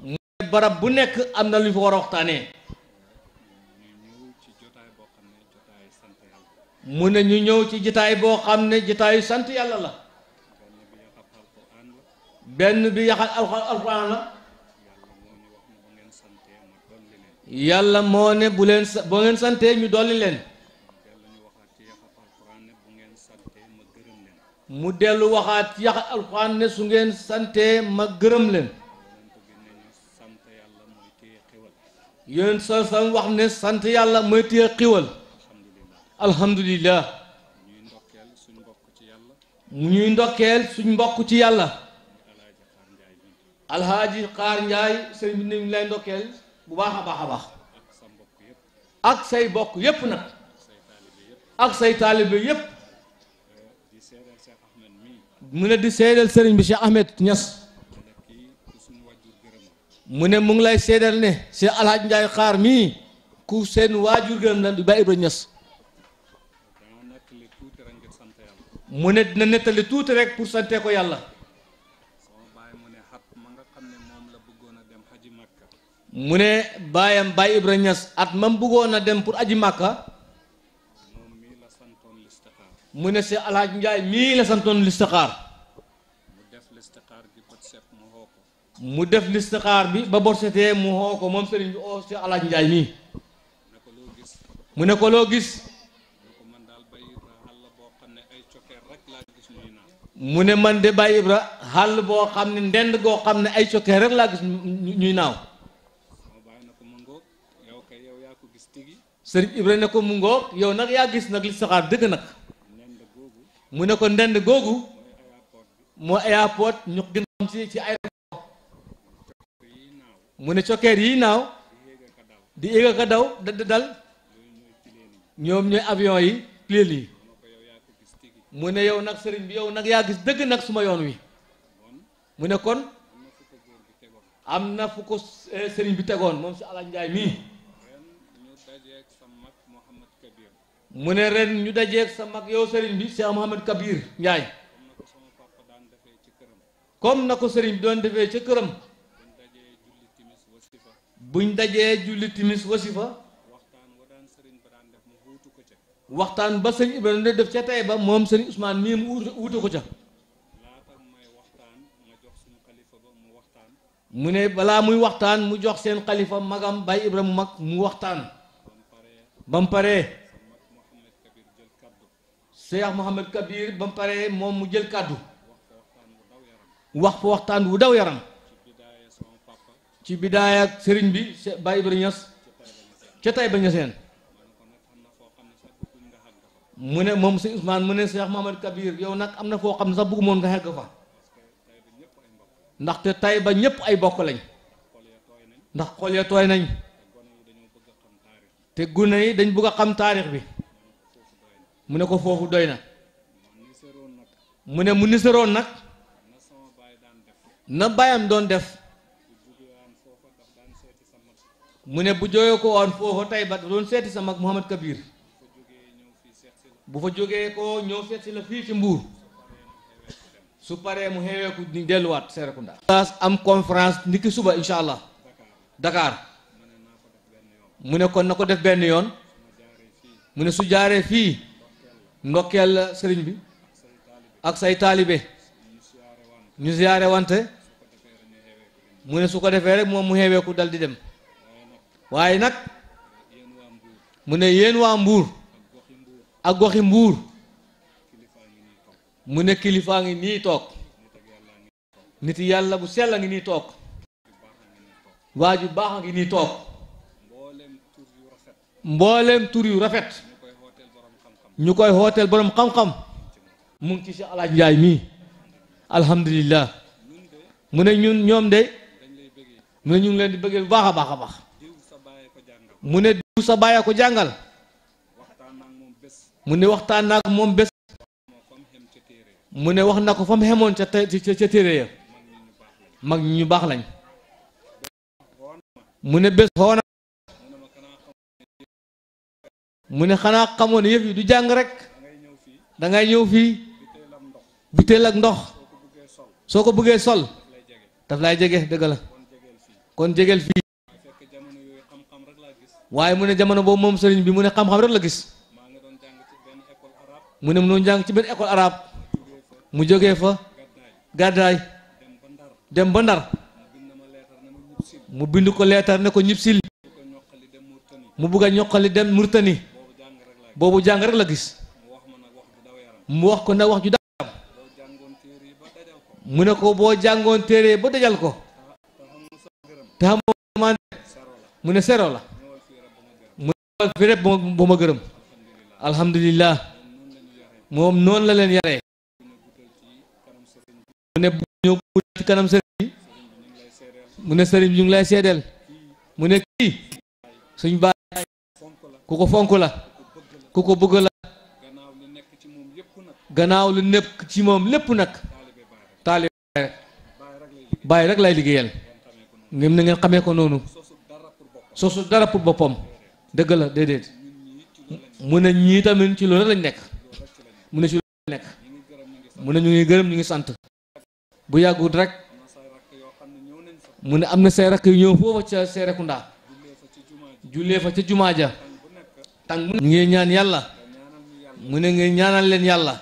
mu ne barab bu nekk am na lu ñu fa war a waxtaanee mu ne ñu ñëw ci jitaay boo xam ne jitaayu sant yàlla la benn bi yaxal alxuraan la yàlla moo ne bu leen boo ngeen santee ñu dolli leen mu dellu waxaat ci yaxal alxuraan ne su ngeen santee ma gërëm leen yéen sa sam wax ne sant yàlla mooy téye xiwal alhamdulillah ñuy ndokkeel suñ mbokk ci yàlla alhaaji xaar njaay sëñ bi ni lay ndokkeel bu baax a baax a baax ak say bokk yépp nag ak say taalibe yépp mu ne di seedal sëriñ bi Cheikh Ahmed Niass mu ne mu ngi lay seedal ne Cheikh alhaaji njaay xaar mii ku seen waajur gërëm la di Baye Ibra Niass mu ne dina nettali tuuti rek pour sante ko yàlla mu ne baayam Baye Ibra Niass at mam bëggoon a dem pour aji màkka mu ne si Alaaji Njaay mii la santoon listixaar mu def listixaar bi ba bor setee mu xoo ko moom sëriñ bi oo si Alaaji Njaay mii mu ne ko loo gis mu ne man de Baye Ibra xàll boo xam ne ndend goo xam ne ay cokkee rek laa gis ñuy naaw sëriñ Ibra ne ko mu ngoog yow nag yaa gis nag listixaar dëgg nag mu ne ko ndend googu moo airport ñu gën xam ci aéroport mu ne cokkeer yi naaw di éeg ak a daw dal ñoom ñooy avion yi pilote yi mu ne yow nag sëriñ bi yow nag yaa gis dëgg nag suma yoon wi mu ne kon am na fu ko sëriñ bi tegoon moom si Alaaji Njaay mii mu ne ren ñu dajeeg sa mag yow sëriñ bi Cheikh Mouhamad Kabir Njaay comme na ko sëriñ bi doon defee ca këram buñ dajee julli timis wasifa waxtaan ba sëñ Ibrahima ne def ca tey ba moom sëriñ Ousmane mii mu wuute ko ca mu ne balaa muy waxtaan mu jox seen xalifa magam Baye Ibrahima mag mu waxtaan ba mu paree Cheikh Mouhamad Kabir ba mu paree moom mu jël kàddu wax fa waxtaan wu daw yaram ci bidaaya ak sëriñ bi Baye Ibrahima Niass ca tey ba ñaseen mu ne moom sëñ Ousmane mu ne Cheikh Mouhamad Kabir yow nag am na foo xam ne sax bëggu moon nga xegg fa ndaxte tay ba ñépp ay bokk lañ ndax xol ya tooy nañ te gune yi dañ bëgg a xam taarix bi mu ne ko foofu doy na mu ne mu niseroon nag na baayam doon def mu ne bu jógee ko woon foofu tay ba doon seeti sa mag Mouhamad Kabir bu fa jógee ko ñëw seet si la fii ci Mbuur su paree mu xeweeku ni delluwaat Serekunda am conférence niki suba insha allah Dakar mu ne kon na ko def benn yoon mu ne su jaaree fii ndokkeel sëriñ bi ak say taalibe ñu siyaare wante mu ne su ko defee rek moom mu xeweeku dal di dem waaye nag mu ne yéen waa Mbuur ak goxi Mbuur mu ne kilifaa ngi nii toog nit yàlla bu sell a ngi nii toog waa ju baax a ngi nii toog mbooleem tur yu rafet ñu koy hooteel borom xam-xam mu ngi ci si Alaaji Njaay mii alhamdulillah mu ne ñun ñoom de mu ne ñu ngi leen di bëggee bu baax a baax a baax mu ne diw sa baay a ko jàngal mu ne waxtaan naa ko moom bés mu ne wax na ko fa mu xemoon ca téere ya mag ñu baax lañ mu ne bés xoona mu ne xanaa xamoon yëf yi du jàng rek dangay ñëw fii biteel ak ndox soo ko bëggee sol daf lay jege dëgg la kon jegeel fii waaye mu ne jamono boobu moom sëriñ bi mu ne xam-xam rek la gis mu ne mu doon jàng ci benn école arabe mu jógee fa gàddaay dem ba Ndar mu bind ko leetar ne ko ñibsil mu bugg a ñoqali dem Murtani boobu jàng rek la gis mu wax ko nag wax ju daam mu ne ko boo jàngoon téere ba dajal ko te xamoo mu ne sero la mu ne fi rek ba ma gërëm alhamdulillah moom noonu la leen yaree mu ne bu ñëw ci kanam sëriñ bi mu ne sëriñ bi ñu ngi lay seedeel mu ne kii suñ baay ku ko fonk la ku ko bëgg la gannaaw lu nekk ci moom lépp nag taalibe rek baay rek lay liggéeyal ngeen na ngeen xamee ko noonu sosu dara pour boppam dëgg la déedéet mu ne ñii tamit ci loolu lañ nekk mu ne ci loolu lañ nekk mu ne ñu ngi gërëm ñu ngi sant bu yàggut rek mu ne am na say rakk yu ñëw foofa ca Serekunda jullee fa ca jumaa ja tàng ñu ngi ñaan yàlla mu ne ngeen ñaanal leen yàlla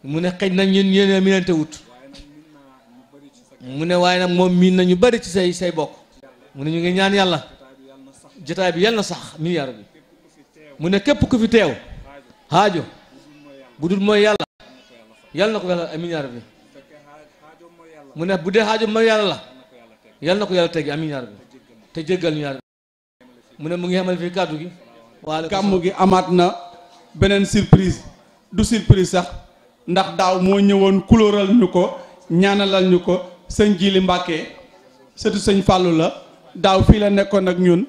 mu ne xëj na ñun yéen miinante wut mu ne waaye nag moom miin na ñu bari ci say bokk mu ne ñu ngi ñaan yàlla jotaay bi yal na sax mi yar bi mu ne képp ku fi teew xaajo bu dul mooy yàlla yal na ko yàlla amin yaa rabbi mu ne bu dee xaajo mooy yàlla la yal na ko yàlla teggi amin yaa rabbi te jéggal ñu yaa rabbi mu ne mu ngi xamal fii kàddu gi gàmmu gi amaat na beneen surprise du surprise sax ndax daaw moo ñëwoon kulóoral ñu ko ñaanalal ñu ko sëñ Jili Mbàkke surtout sëñ Fàllu la daaw fii la nekkoon ak ñun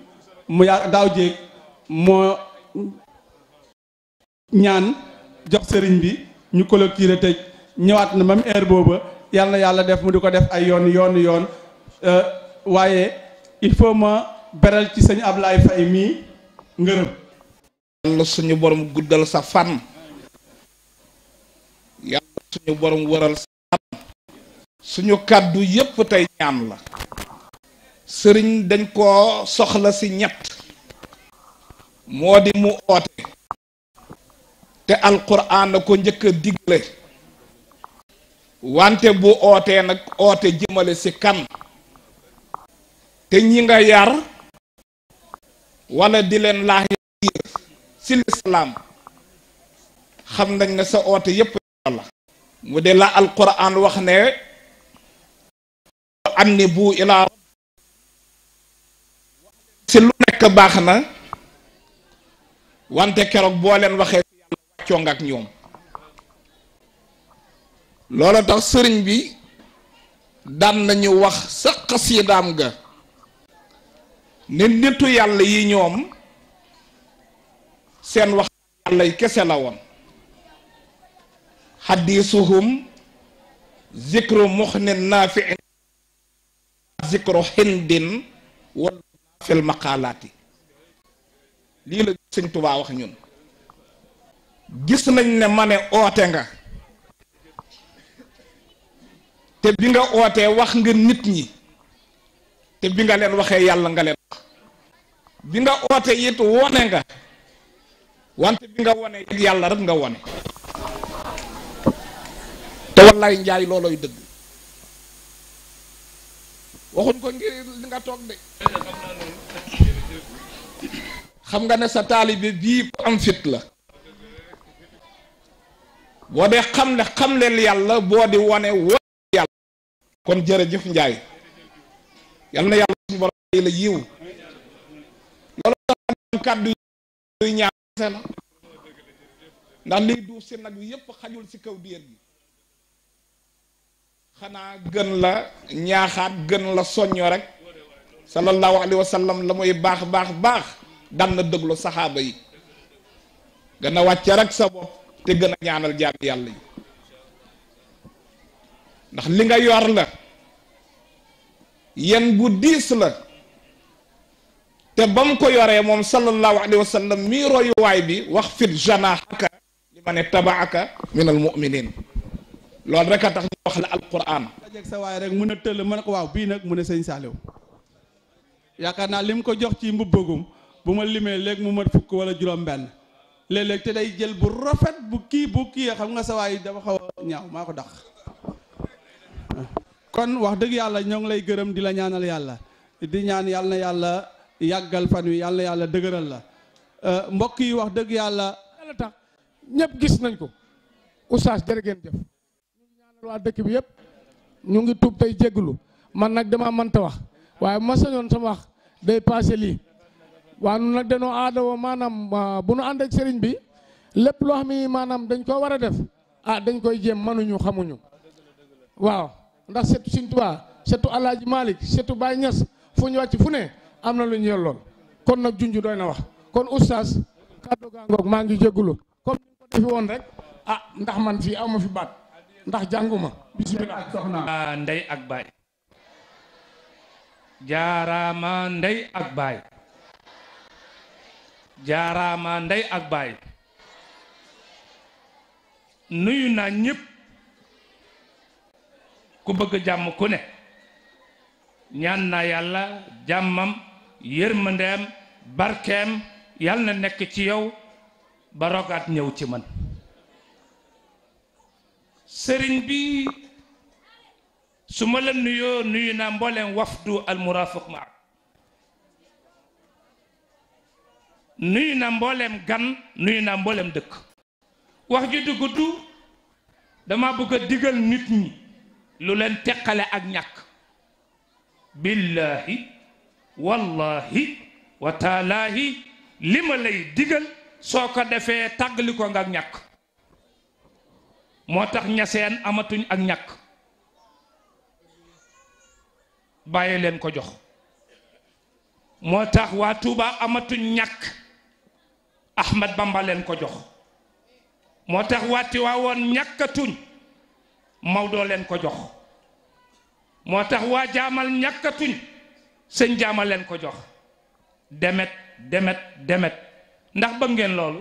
mu daaw jéeg moo ñaan jox sëriñ bi ñu clôturer tëj ñëwaat na même heure booba yal na yàlla def mu di ko def ay yoon waaye il faut ma beral ci sëñ Ablaye Faye mii ngërëm. yàlla suñu borom guddal sa fan yàlla suñu borom wëral sa fan suñu kàddu yépp tey ñaan la sëriñ dañ koo soxla ci ñett moo di mu oote te alquran na ko njëkk a digle wante bu ootee nag oote jëmale ci kan te ñi nga yar wala di leen laax ci lislaam xam nañ ne sa oote yépp la mu de la alquran wax ne anni bu ilaa ci lu nekk baax na wante keroog boo leen waxee ci yàlla wàccoo nga ak ñoom loola tax sëriñ bi daan nañu wax sa xasiidaam ga ne nitu yàlla yi ñoom seen wax yàlla yi kese la woon xadiisuhum zikru muxnin naafiin zikru xindin wala fil maqaalaati lii la sëñ Tuubaa wax ñun gis nañ ne ma ne oote nga te bi nga ootee wax nga nit ñi te bi nga leen waxee yàlla nga leen wax bi nga oote it wone nga wante bi nga wone it yàlla rek nga wone te wallaay njaay looloy dëgg waxuñ ko ngir li nga toog de xam nga ne sa taalibe bii ko am fit la boo dee xam leen yàlla boo di wone yàlla kon jërëjëf njaay yal na yàlla suñu borom la yiw loolu tax kàddu yu ñaase la ndax liy duuf si nag wi yépp xajul si kaw biir bi xanaa gën la ñaaxaat gën la soñño rek sallallahu alayhi wa sallam la muy baax daan na déglu saxaaba yi gën a wàcce rek sa bopp te gën a ñaanal jaam yàlla yi ndax li nga yor la yen bu diis la te ba mu ko yoree moom sallallahu alayhi wa sallam mii royuwaay bi wax fit janaahaka li ma ne tabaaka minal mu'minin loolu rek a tax ñu wax la alquran dajeeg sa waay rek mun a tëll mën ko waaw bii nag mu ne sëñ Saliou yaakaar naa lim ko jox ci mbubbagum bu ma limee léegi mu mat fukk wala juróom benn léeg-léeg te day jël bu rafet bu kii xam nga sa waay dafa xaw a ñaaw maa ko dax kon wax dëgg yàlla ñoo ngi lay gërëm di la ñaanal yàlla di ñaan yàlla na yàlla yàggal fan wi yàlla na yàlla dëgëral la mbokk yi wax dëgg yàlla tax ñëpp gis nañ ko oustaz jërë ngeen jëf ñu ngi ñaanal waa dëkk bi yëpp ñu ngi tuub tey jégglu man nag dama mënta wax waaye ma sañoon sama wax day passé lii waa nu nag danoo aada woo maanaam bu nu ànd ak sëriñ bi lépp loo xam ne maanaam dañ ko war a def dañ koy jéem mënuñu xamuñu waaw ndax setu Sëriñ Tuubaa setu Alaaji Malik setu Baay Ñas fu ñu wàcc fu ne am na lu ñu yellool kon nag junj doy na wax kon oustaz kàddu gaa ngoog maa ngi jéggulu comme ni ko defe woon rek ndax man fii aw ma fi baat ndax jànguma bismillah soxna ndey ak baay jaaraama ndey ak baay jaaraama ndey ak baay nuyu naa ñépp ku bëgg jàmm ku ne ñaan naa yàlla jàmmam yërmandeem barkeem yàlla na nekk ci yow ba rogaat ñëw ci man sëriñ bi su ma la nuyoo nuyu naa mbooleem wafdu al murafiq ma nuyu naa mbooleem gan nuyu naa mbooleem dëkk wax ji du gudd dama bëgg a digal nit ñi lu leen teqale ak ñàkk billahi wallahi wa taalaahi li ma lay digal soo ko defee tàggali ko nga ak ñàkk moo tax ñaseen amatuñ ak ñàkk bàyyi leen ko jox moo tax waa Tuuba amatuñ ñàkk Ahmad Bamba leen ko jox moo tax waa Tiwaawoon ñàkkatuñ Maodo leen ko jox moo tax waa jaamal ñàkkatuñ sëñ jaamal leen ko jox demet ndax bëgg ngeen loolu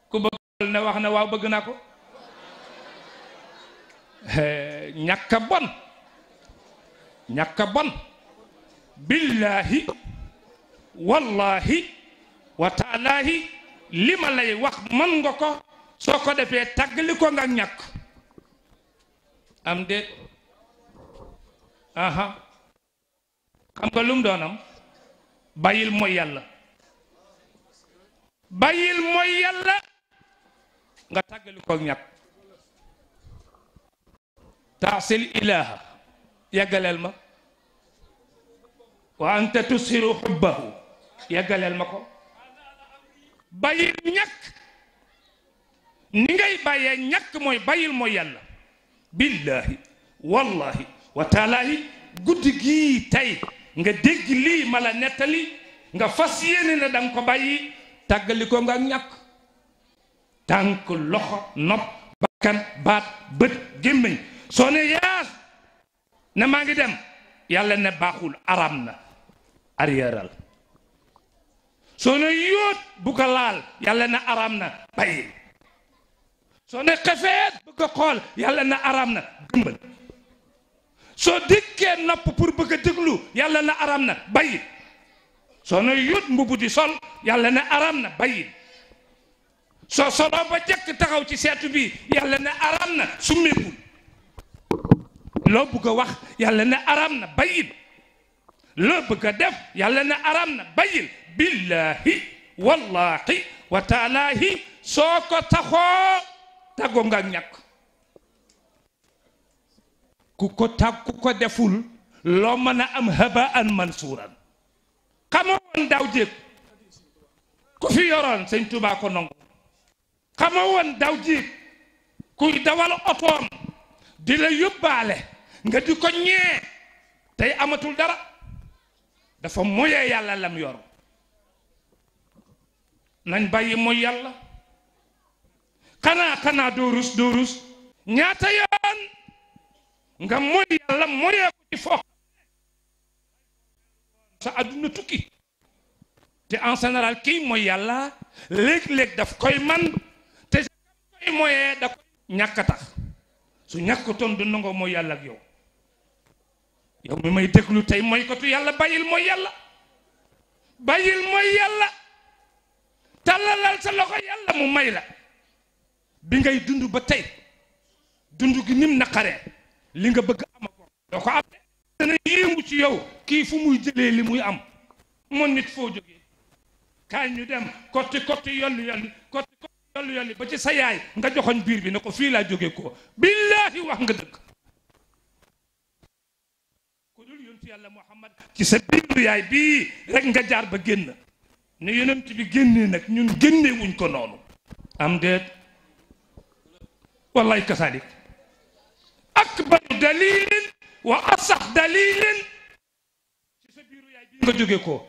ku bëgg ne wax ne waaw bëgg naa ko ñàkk a bon billahi wallahi wa taalaahi li ma lay wax mën nga ko soo ko defee tàggali ko nga ñàkk am déet aha xam nga lum doonam bàyyil mooy yàlla bàyyil mooy yàlla nga tàggali ko ñàkk taasil ilaha yàggaleel ma wa anta tusiru xubbahu yàggaleel ma ko bàyyil ñàkk ni ngay bàyyee ñàkk mooy bàyyil mooy yàlla billahi wallahi wa taalaahi guddi gii tey nga dégg lii ma la nettali nga fas yéene ne danga ko bàyyi tàggali ko nga ak ñàkk tànk loxo nopp bakkan baat bët gémmiñ soo ne yaas ne maa ngi dem yàlla ne baaxul aram na arrièral soo ne yóot bu ko laal yàlla ne aram na bàyyil soo ne xefeet bu ko xool yàlla ne aram na gëmbal soo dikkee nopp pour bëgg a déglu yàlla na aram na bàyyil soo ne yóot mbubu di sol yàlla ne aram na bàyyil soo soloo ba jëkk taxaw ci seetu bi yàlla ne aram na summeekul loo bëgg a wax yàlla ne aram na bàyyil loo bëgg a def yàlla ne aram na bàyyil billahi wallahi wa taalaahi soo ko taxoo tàggoo nga ñàkk ku ko deful loo mën a am habaan mansuuran xama woon daaw jéeg ku fi yoroon sëñ Tuubaa ko nangu xama woon daaw jéeg kuy dawal otoom di la yóbbaale nga di ko ñee tey amatul dara dafa moyee yàlla lam yor nañ bàyyi mooy yàlla xanaa doo rus ñaata yoon nga mooy yàlla moyee ko ci foo sa àdduna tukki te en général kii mooy yàlla léeg-léeg daf koy man te koy moyee da koy ñàkk a tax su ñàkkatoon du nangoo mooy yàlla ak yow mi may déglu tey mooy ko tu yàlla bàyyil mooy yàlla tàllalal sa loxo yàlla mu may la bi ngay dund ba tey dund gi nim naqaree li nga bëgg ama ko doo ko am de dana yéemu ci yow kii fu muy jëlee li muy am moom nit foo jógee kaay ñu dem kotti yolli ba ci sa yaay nga joxoñ biir bi ne ko fii laa jóge ko billaahi wax nga dëgg ku dul yontu yàlla Muhammad ci sa biiru yaay bii rek nga jaar ba génn ne yonent bi génnee nag ñun génnee wuñ ko noonu am déet wallahi kasalik akbaru dalilin wa asax dalilin ci sa biiru yaay bii nga jóge ko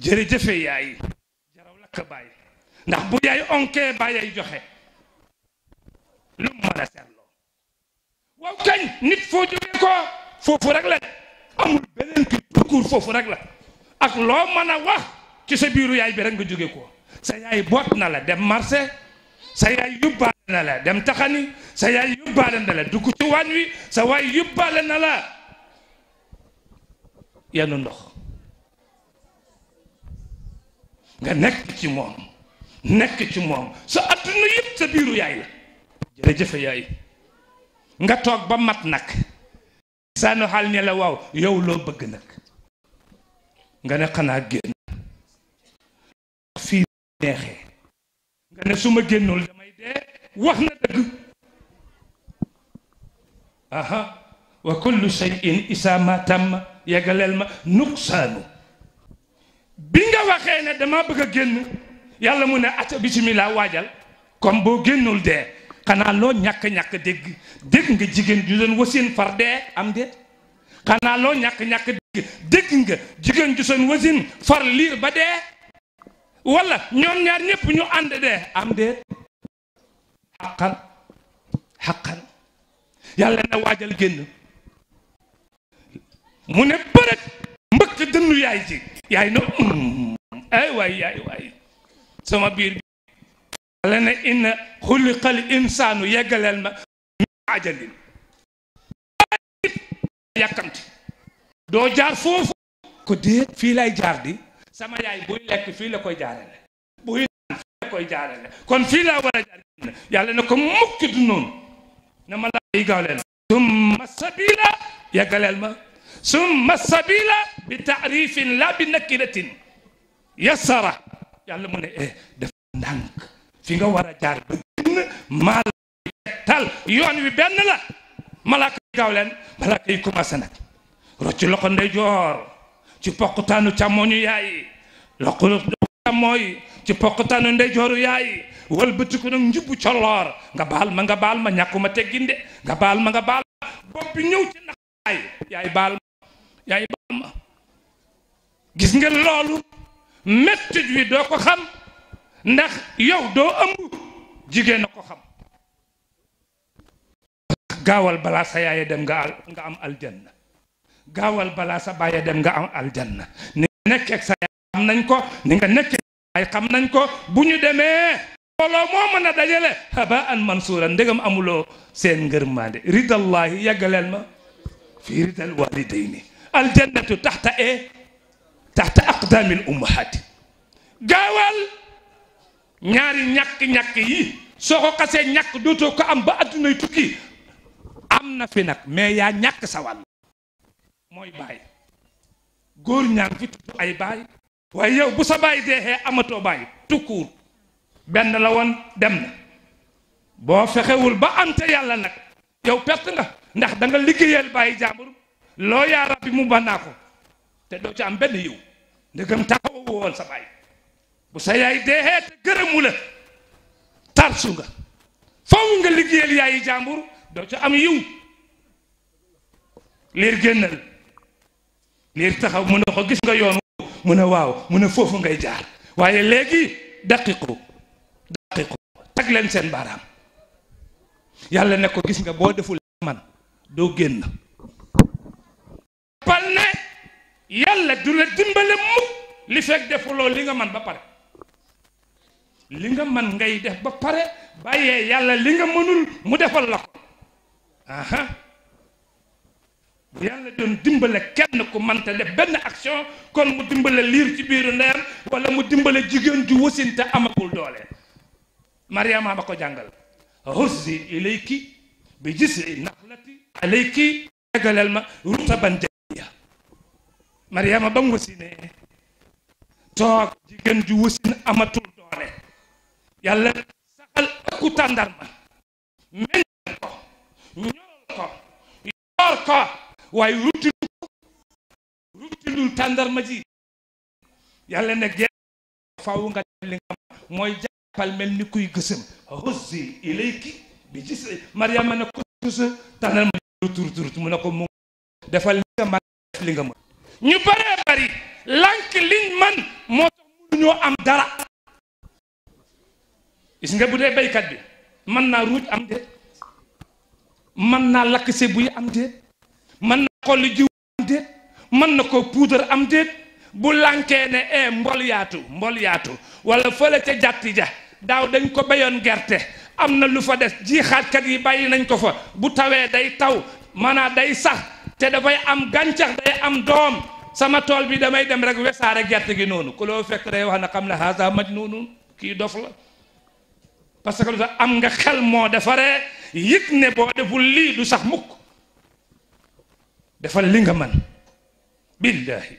jërëjëfe yaay jaraw lakk bàyyi ndax bu yaay onkee bàyyay joxe lu mu mën a seetloo waaw kañ nit foo jógee ko foofu rek la amul beneen ki parcours foofu rek la ak loo mën a wax ci sa biiru yaay bi rek nga jóge ko sa yaay boot na la dem marché sa yaay yóbbaale na la dem taxani sa yaay yóbbaale na la dugg ci waañ wi sa waay yóbbaale na la yenu ndox nga nekk ci moom sa adduna yëpp sa biiru yaay la jërëjëf yaay nga toog ba mat nag saanu xaal ne la waaw yow loo bëgg nag nga ne xanaa génn fii neexee nga ne su ma génnul damay dee wax na dëgg aha wa kullu shay'in isa ma tam yeggaleel ma nuqsaanu bi nga waxee ne dama bëgg a génn yàlla mu ne acca bismillah waajal comme boo génnul dee xanaa loo ñàkk-ñàkk dégg nga jigéen ju doon wasin far dee am déet xanaa loo ñàkk-ñàkk dégg nga jigéen ju doon wasin far liir ba dee wala ñoom ñaar ñëpp ñu ànd dee am déet xaqan yàlla na waajal génn mu ne bërët mbëkk dënnu yaay ji yaay na ay waay sama biir bi yàlla ne inna xuliqal insaanu yeggaleel ma min ajalin yàkkamti doo jaar foofu ko déet fii lay jaar di sama yaay buy lekk fii la koy jaarale buy naan fii la koy jaarale kon fii laa war a jaar génn yàlla ne ko mukki du noonu na ma laa yi gaaw leen summa sabila yeggaleel ma summa sabila bi taarifin la bi nakiratin yassara yàlla mu ne dafa ndànk fi nga war a jaar ba génn maa la tal yoon wi benn la malaaka yi gaaw leen malaaka yi commencé nag rocci loxo ndeyjoor ci poqutaanu càmmoñu yaay loxo càmmooy ci poqutaanu ndeyjooru yaay wëlbatiku nag njubbu colloor nga baal ma ñàkkuma tegginde nga baal ma bopp bi ñëw ci nax yaay baal ma gis nga loolu mettit wi doo ko xam ndax yow doo ëmb jigéen a ko xam gaawal balaa sa yaay dem nga am aljanna gaawal balaa sa baay dem nga am aljanna ni nga nekkeek sa yaay xam nañ ko ni nga nekkeek sa yaay xam nañ ko bu ñu demee mbooloo moo mën a dajale haba an mansuura ndegam amuloo seen ngërmande ridallahi yàggaleel ma fi ridal walidayni aljannatu taxta aqdaamil ummahaati gaawal ñaari ñàkk-ñàkk yi soo ko xasee ñàkk dootoo ko am ba addunay tukki am na fi nag mais yaa ñàkk sa wàll mooy baay góor ñaan fi tudd ay baay waaye yow bu sa baay deexee amatoo baay tukkuur benn la woon dem na boo fexewul ba am te yàlla nag yow perte nga ndax da nga liggéeyal bàyyi jàmbur loo yaa rabbi mu banaa ko te doo ci am benn yiw ndegam taxawu woon sa baay bu sa yaay deexee te gërëmu la tarsu nga faw nga liggéeyal yaayi jàmbur doo ci am yiw liir génnal liir taxaw mu ne ko gis nga yoon mu ne waaw mu ne foofu ngay jaar waaye léegi daqiqu tag leen seen baaraam yàlla ne ko gis nga boo deful man doo génn pal ne yàlla du la dimbale mukk li fekk defuloo li nga man ba pare li nga man ngay def ba pare bàyyee yàlla li nga mënul mu defal la ko aha bu yàlla doon dimbale kenn ku manta def benn action kon mu dimbale liir ci biiru ndeyam wala mu dimbale jigéen ju wasinte amagul doole Mariama ba ko jàngal huzzi ilayki bi jis'i naxlati alayki tegaleel ma rutaban janiya Mariama ba mu wasinee toog jigéen ju wasin amatul doole yàlla saxal ku tàndarma meññal ko ñool ko yoor ko waaye rutilul tàndarma ji yàlla ne gee faaw nga def li nga mooy jàppal mel ni kuy gësëm huzzi ilayki bi gis Mariama ne ko gësa tàndarma ji mu ne ko mu defal li nga man def li nga mën ñu baree bari lànk liñ man moo tax mënuñoo am dara gis nga bu dee baykat bi mën naa ruuj am déet mën naa lakk se buy am déet mën na xolli jiw am déet mën na ko puudar am déet bu lànkee ne mbol yaatu wala fële ca jàtti ja daaw dañ ko béyoon gerte am na lu fa des jiixaatkat yi bàyyi nañ ko fa bu tawee day taw maanaam day sax te dafay am gàncax day am doom sama tool bi damay dem rek wesaare gerte gi noonu ku loo fekk day wax na xam ne haasa majnuun kii dof la parce que lu tax am nga xel moo defaree yëg ne boo deful lii du sax mukk defal li nga mën billaahi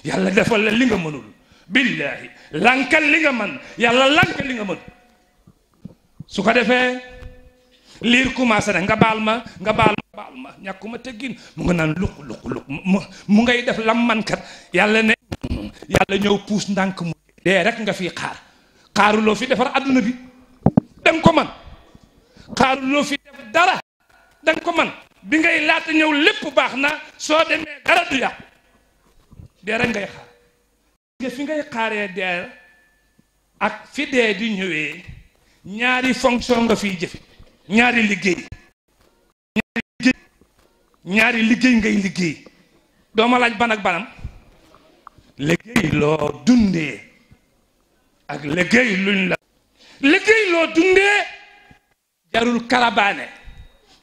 yàlla defal la li nga mënul billaahi lankal li nga mën yàlla lankal li nga mën su ko defee liir commencé na nga baal ma ñàkkuma teggin mu nga naan luq mu ngay def lam mankat yàlla ne yàlla ñëw puus ndànk mu dee rek nga fii xaaruloo fi defar adduna bi danga ko man xaaruloo fi def dara danga ko man bi ngay laata ñëw lépp baax na soo demee dara du yàqu dee rek ngay xaar nga fi ngay xaaree dee ak fi dee di ñëwee ñaari fonction nga fiy jëfe ñaari liggéey ngay liggéey dooma laaj ban ak banam liggéey loo dundee ak liggéey luñ la liggéey loo dundee jarul karabaane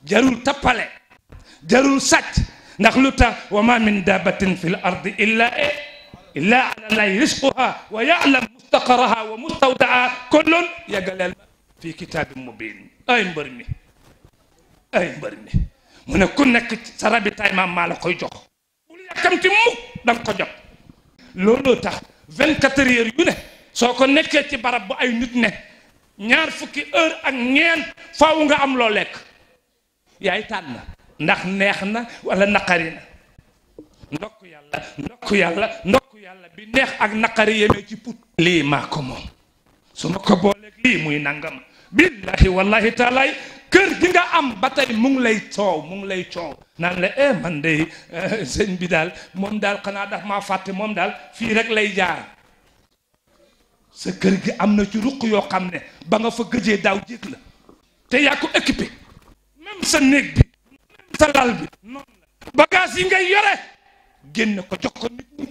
jarul tappale jarul sàcc ndax lu tax wa ma min dabatin fi l ardi illa ala llahi risquha wa ya'lam mustaqaraha wa mustawdaa kullun yeggaleel ma fii kitaabin mubin ay mbër mi mu ne ku nekk sa rabi tay maam maa la koy jox bul yàkkamti mukk danga ko jot looloo tax 24 heures yu ne soo ko nekkee ci barab bu ay nit ne ñaar fukki heure ak ñeent faaw nga am loo lekk yaay tànn ndax neex na wala naqari na ndokk yàlla bi neex ak naqari yemee ci put lii maa ko moom su ma ko booleeg lii muy nangam billahi wallahi taalaay kër gi nga am ba tey mu ngi lay coow naan la man de sëñ bi daal moom daal xanaa daf maa fàtte moom daal fii rek lay jaar sa kër gi am na ci ruq yoo xam ne ba nga fa gëjee daaw jéeg la te yaa ko équipé même sa néeg bi même sa lal bi noonu la bagage yi ngay yore génn ko jox ko nit ñi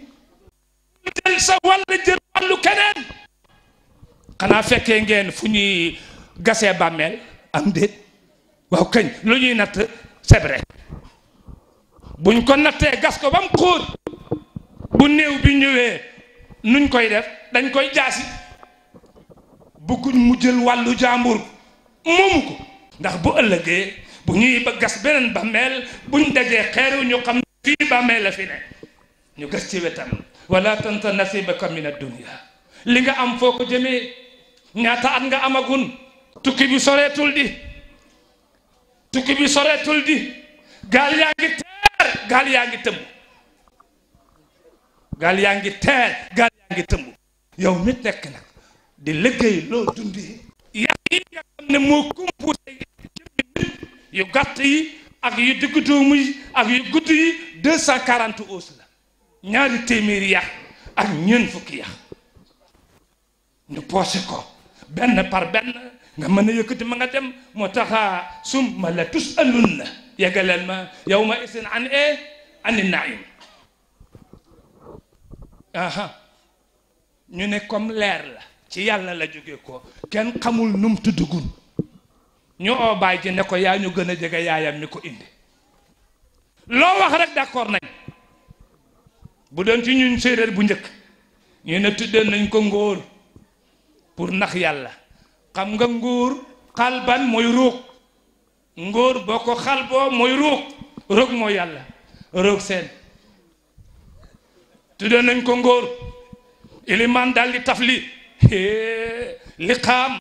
jël sa wàll jël wàllu keneen xanaa fekkee ngeen fu ñuy gasee bàmmeel am déet waaw kañ lu ñuy natt c'est vrai buñ ko nattee gas ko ba mu xóot bu néew bi ñëwee nuñ koy def dañ koy jaasi bëgguñ mu jël wàllu jàmbur moomu ko ndax bu ëllëgee bu ñuy ba gas beneen bàmmeel buñ dajee xeeru ñu xam fii bàmmeel la fi ne ñu gas ci wetam wala tansa nasibaka min ad-dunya li nga am foo ko jëmee ñaata at nga amagun tukki bi soreetul di gaal yaa ngi teer gaal yaa ngi tëmb gaal yaa ngi tëmb yow mi tekk nag di liggéey loo dundee yàq yi nga xam ne moo composé jëmmi nit yu gàtt yi ak yu diggu doomu yi ak yu gudd yi 240 os la ñaari téeméeri yàq ak ñeent fukki yàq ñu poosé ko benn par benn nga mën a yëkkati ma nga dem moo taxa summa la tusalunna yeggaleel ma yawma isin ani naim ñu ne comme leer la ci yàlla la jóge ko kenn xamul num tuddugun ñu oo baay ji ne ko yaa ñu gën a jege yaayam mi ko indi loo wax rek d'accord nañ bu doon ci ñun séeréer bu njëkk ñu ne tuddee nañ ko ngóor pour nax yàlla xam nga nguur xalban mooy ruug ngóor boo ko xalboo mooy ruug mooy yàlla ruug seen tuddee nañ ko ngóor ilimaan daal di taf li xaam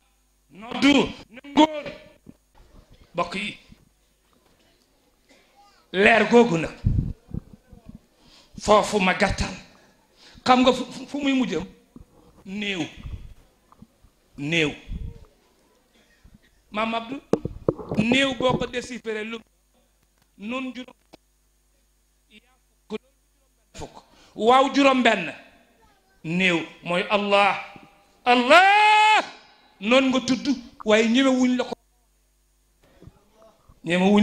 noddu ne ngóor bokk yi leer googu nag foofu ma gàttal xam nga fu muy mujjam néew maam Abdou néew boo ko déchiffré lu nun juróom fukk waaw juróom benn néew mooy allah noonu nga tudd waaye ñemewuñ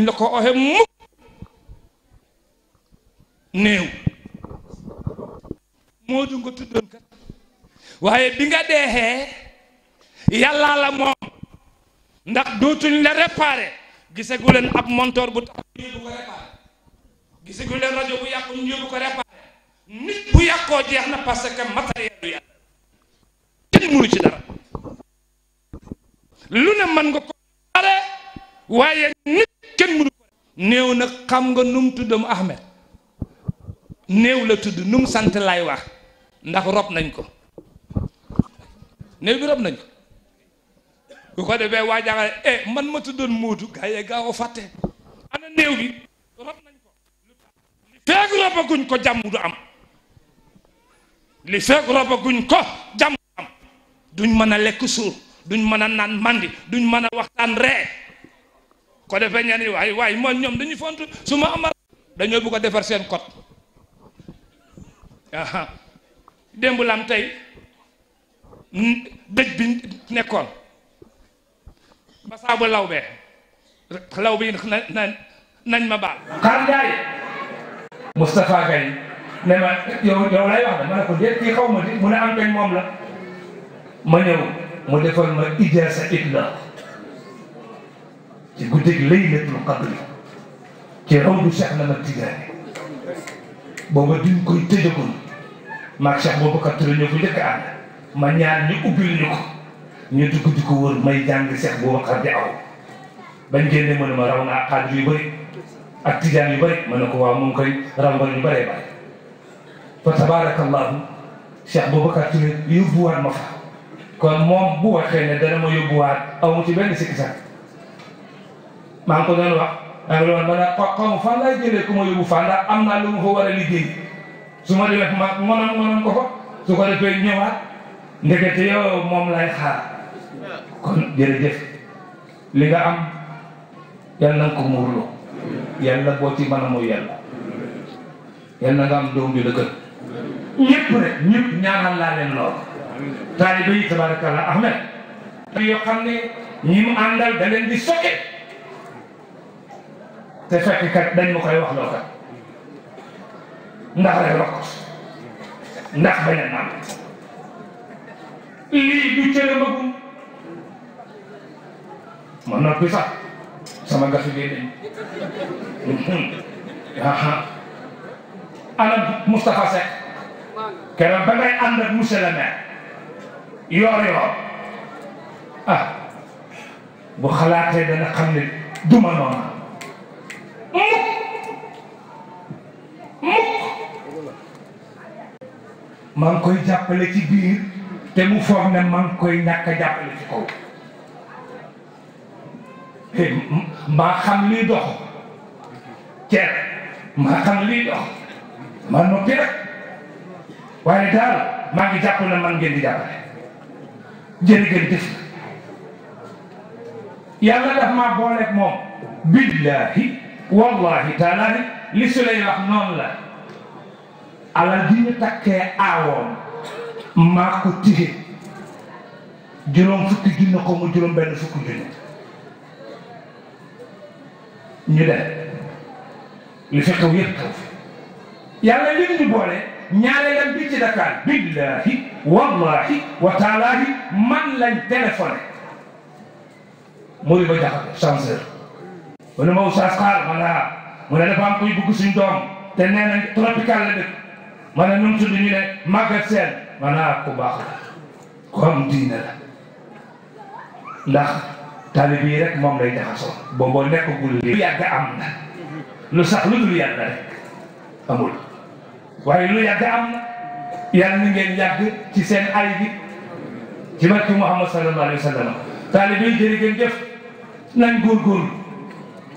la ko oxe mukk néew moo du nga tuddoon kat waaye bi nga deexee yàllaa la moom ndax dootuñ la réparé gisagu leen ab montoor bu tax ñu yóbbu ko réparé gisagu leen rajo bu yàqu ñu yóbbu ko réparé nit bu yàqoo jeex na parce que matériel du yàlla kenn mënu ci dara lu ne mën nga ko are waaye nit kenn mënu ko néew nag xam nga nu mu tuddam Ahmed néew la tudd nu mu sant lay wax ndax rob nañ ko néew bi rob nañ ko bu ko defee waa jàngale man ma tuddoon Moodu gaa yee gaaw a fàtte ana néew bi rob nañ ko li feeg robaguñ ko jàmm du am li feeg robaguñ ko jàmm du am duñ mën a lekk suur duñ mën a naan mandi duñ mën a waxtaan ree ko defee ñenn waay mooy ñoom dañuy fontu su ma amal dañoo bëgg a defar seen code démb lam tey dëj bi nekkoon ba saabu law bi nañ ma baal xaar njaay Moustapha Gaye ne ma yow lay wax de ma ne ko déet kii xaw ma di mu ne am teñ moom la ma ñëw mu defal ma ijaasa idla ci guddig laylatul qadri ci rawdu Cheikh na ma Tijaani booba duñ koy tëjagul maag Cheikh Boubacar Touré ñoo ko njëkk a ànd ma ñaan ñu ubbil ñu ko ñu dugg di ko wër may jàng Cheikh Boubacar di aw bañ génne mu ne ma raw naa xaadir yu bëri ak tijaan yu bëri ma ne ko waaw moom koy raw nga ñu bëree bëri fa tabarakallahu Cheikh Boubacar Touré yóbbuwaat ma fa kon moom bu waxee ne dana ma yóbbuwaat aw mu ci benn sikki sax maa ngi ko doon wax maa ngi doon ma ne xaw ma fan lay jëlee ku ma yóbbu fan ndax am naa lu mu fa war a liggéey su ma demee ma mënoon ko fa su ko defee ñëwaat ndekete yow moom lay xaar kon jërëjëf li nga am yal na nga ko muurloo yàlla boo ci mën a mooy yàlla yal na nga am doom bi la gën ñëpp rek ñëpp ñaanal laa leen lool taalibe yi tabarakallah Ahmed yoo xam ne ñi mu àndal da leen di sokke te fekk kat dañ ma koy wax loo kat ndax rek rokkos ndax bañ a naan lii du cëre magum ma noppi sax sama gafi génneñ ana Moustapha Seck keroog ba ngay ànd ak monsieur le maire yoor bu xalaatee dana xam ne duma noonu mukk maa ngi koy jàppale ci biir te mu foog ne maa ngi koy ñàkk a jàppale ci kaw maa xam liy dox ceeb maa xam liy dox maa noppi rek waaye daal maa ngi jàpp ne man ngeen di jàppale jërëjëf yàlla daf maa booleeg moom billahi wallahi taalahi li su lay wax noonu la alal di ñu takkee aawoon maa ko tige juróom fukki junne ko mu juróom benn fukki junne ñu dem li fi xew yëpp xew fi yàlla li ñu boole ñaareelam bi ci Dakar billahi wallahi wa taalahi man lañ téléphoné Mori ba jaxate chanceur mu ne ma Oustaz xaar ma naa mu ne dafa am kuy bugg suñ doom te nee nañ tropical la dëkk ma ne nu mu tudd ñu ne Maguette Sène ma naa ku baax la ku am diine la ndax taalib yi rek moom lay jaxasoo booboo nekkagul li lu yàgg am na lu sax lu dul yàlla rek amul waaye lu yàgg am na yàlla na ngeen yàgg ci seen ay bi ci barke Muhammad sallallahu alayhi wa sallam taalib yi jërë ngeen jëf nañ góorgóorlu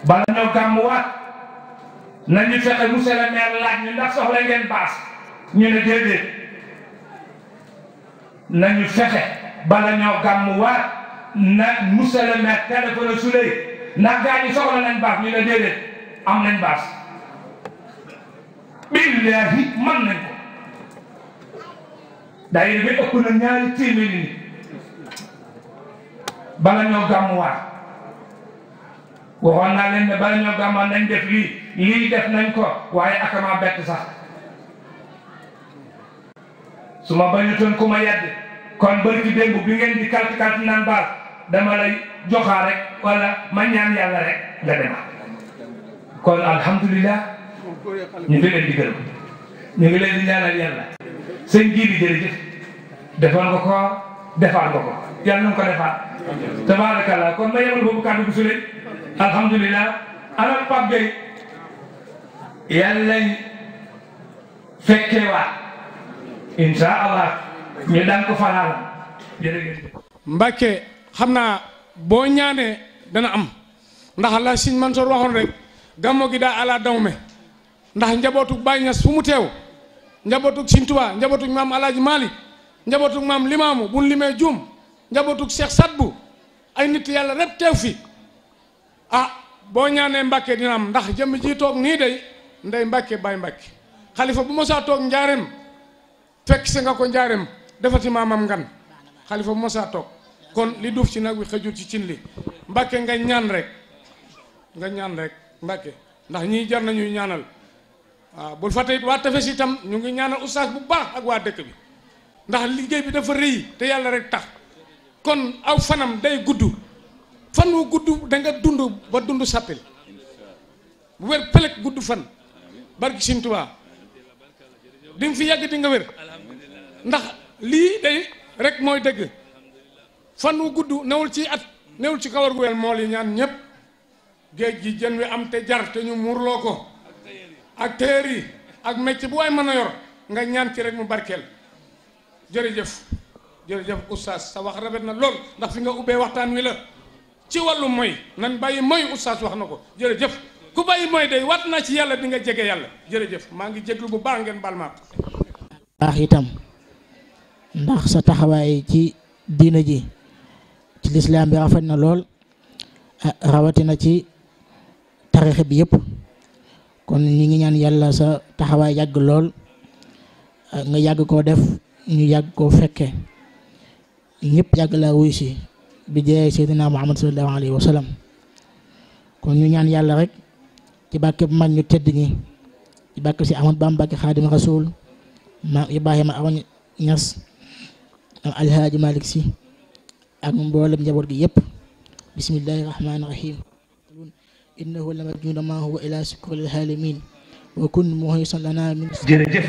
bala ñoo gàmmuwaat nañu fexe monsieur le maire laaj ñu ndax soxla ngeen baas ñu ne déedéet nañu fexe bala ñoo gàmmuwaat na monsieur le maire téléphone su lay ndax gaa ñi soxla nañ baas ñu ne déedéet am nañ baas billahi mën nañ ko daayira bi ëpp na ñaari téeméeri nit bala ñoo gàmmuwaat waxoon naa leen ne bala ñoo gàmmuwaat nañ def lii def nañ ko waaye akama bett sax su ma bañutoon ku ma yedd kon barki démb bi ngeen di kalti naan baal dama lay joxaa rek wala ma ñaan yàlla rek nga dema kon alhamdulillah ñu ngi leen di gërëm ñu ngi leen di ñaanal yàlla sëñ ji bi jërëjëf defal nga ko defal nga ko yàlla na nga ko defaat tabaarakallah kon ma yemal boobu kàddu gu sule alhamdulilah alal Pape Gueye yàlla fekkee waat insha allah ñu daan ko fanaan jërëjëf Mbàkke xam naa boo ñaanee dana am ndax la Sëñ Mansoor waxoon rek gàmmo gi daa ala dawme ndax njabootug Baay Ñas fu mu teew njabootug Sëñ Tuubaa njabootug maam Alaaji Maalik njabootug maam Limaamu buñ limee juum njabootug Cheikh Sadbu ay nit yàlla rek teew fi ah boo ñaanee Mbàkke dina am ndax jëmm ji toog nii day ndey Mbàkke Baay Mbàkke xalifa bu mosaa toog njaareem fekk si nga ko njaareem defati maamam ngan xalifa bu mosaa toog kon li duuf ci nag wi xëjul ci cin li Mbàkke nga ñaan rek Mbàkke ndax ñii jar nañuy ñaanal waaw bul fàtte it waa tefes itam ñu ngi ñaanal oustaz bu baax ak waa dëkk bi ndax liggéey bi dafa rëy te yàlla rek tax kon aw fanam day gudd fan wu gudd da nga dund ba dund sappil bu wér pelek gudd fan barki Sëñ Tuubaa di nga fi yàgg di nga wér ndax lii day rek mooy dëgg fan wu gudd newul ci at newul ci kawar gu wel mool yi ñaan ñëpp géej gi jën wi am te jar te ñu muurloo ko ak teer yi ak métier bu waay mën a yor nga ñaan ci rek mu barkeel jërëjëf oustaz sa wax rafet na lool ndax fi nga ubbee waxtaan wi la ci wàllu mooy nan bàyyi mooy oustaz wax na ko jërëjëf ku bàyyi mooy day wat naa ci yàlla di nga jege yàlla jërëjëf maa ngi jéglu bu baax ngeen bal ma baax itam ndax sa taxawaay ci diina ji ci lislaam bi rafet na lool rawatina ci tariix bi yëpp kon ñi ngi ñaan yàlla sa taxawaay yàgg lool nga yàgg koo def ñu yàgg koo fekke ñëpp yàgg laa wuy si bi jeey seydina muhammad sallallahu alayhi wa sallam kon ñu ñaan yàlla rek ci bàkke bu mag ñu tedd ñi ci bàkke si Ahmad Bamba Mbàkke Xaadim Rasuul maam Ibrahima Awa Ñas am Alhaaji Malik Si ak mboolem njaboot gi yëpp bismillahi rahmaani rahim innahu la majnun ma huwa ila sukri lil halimin wa kun muhisan lana min jërëjëf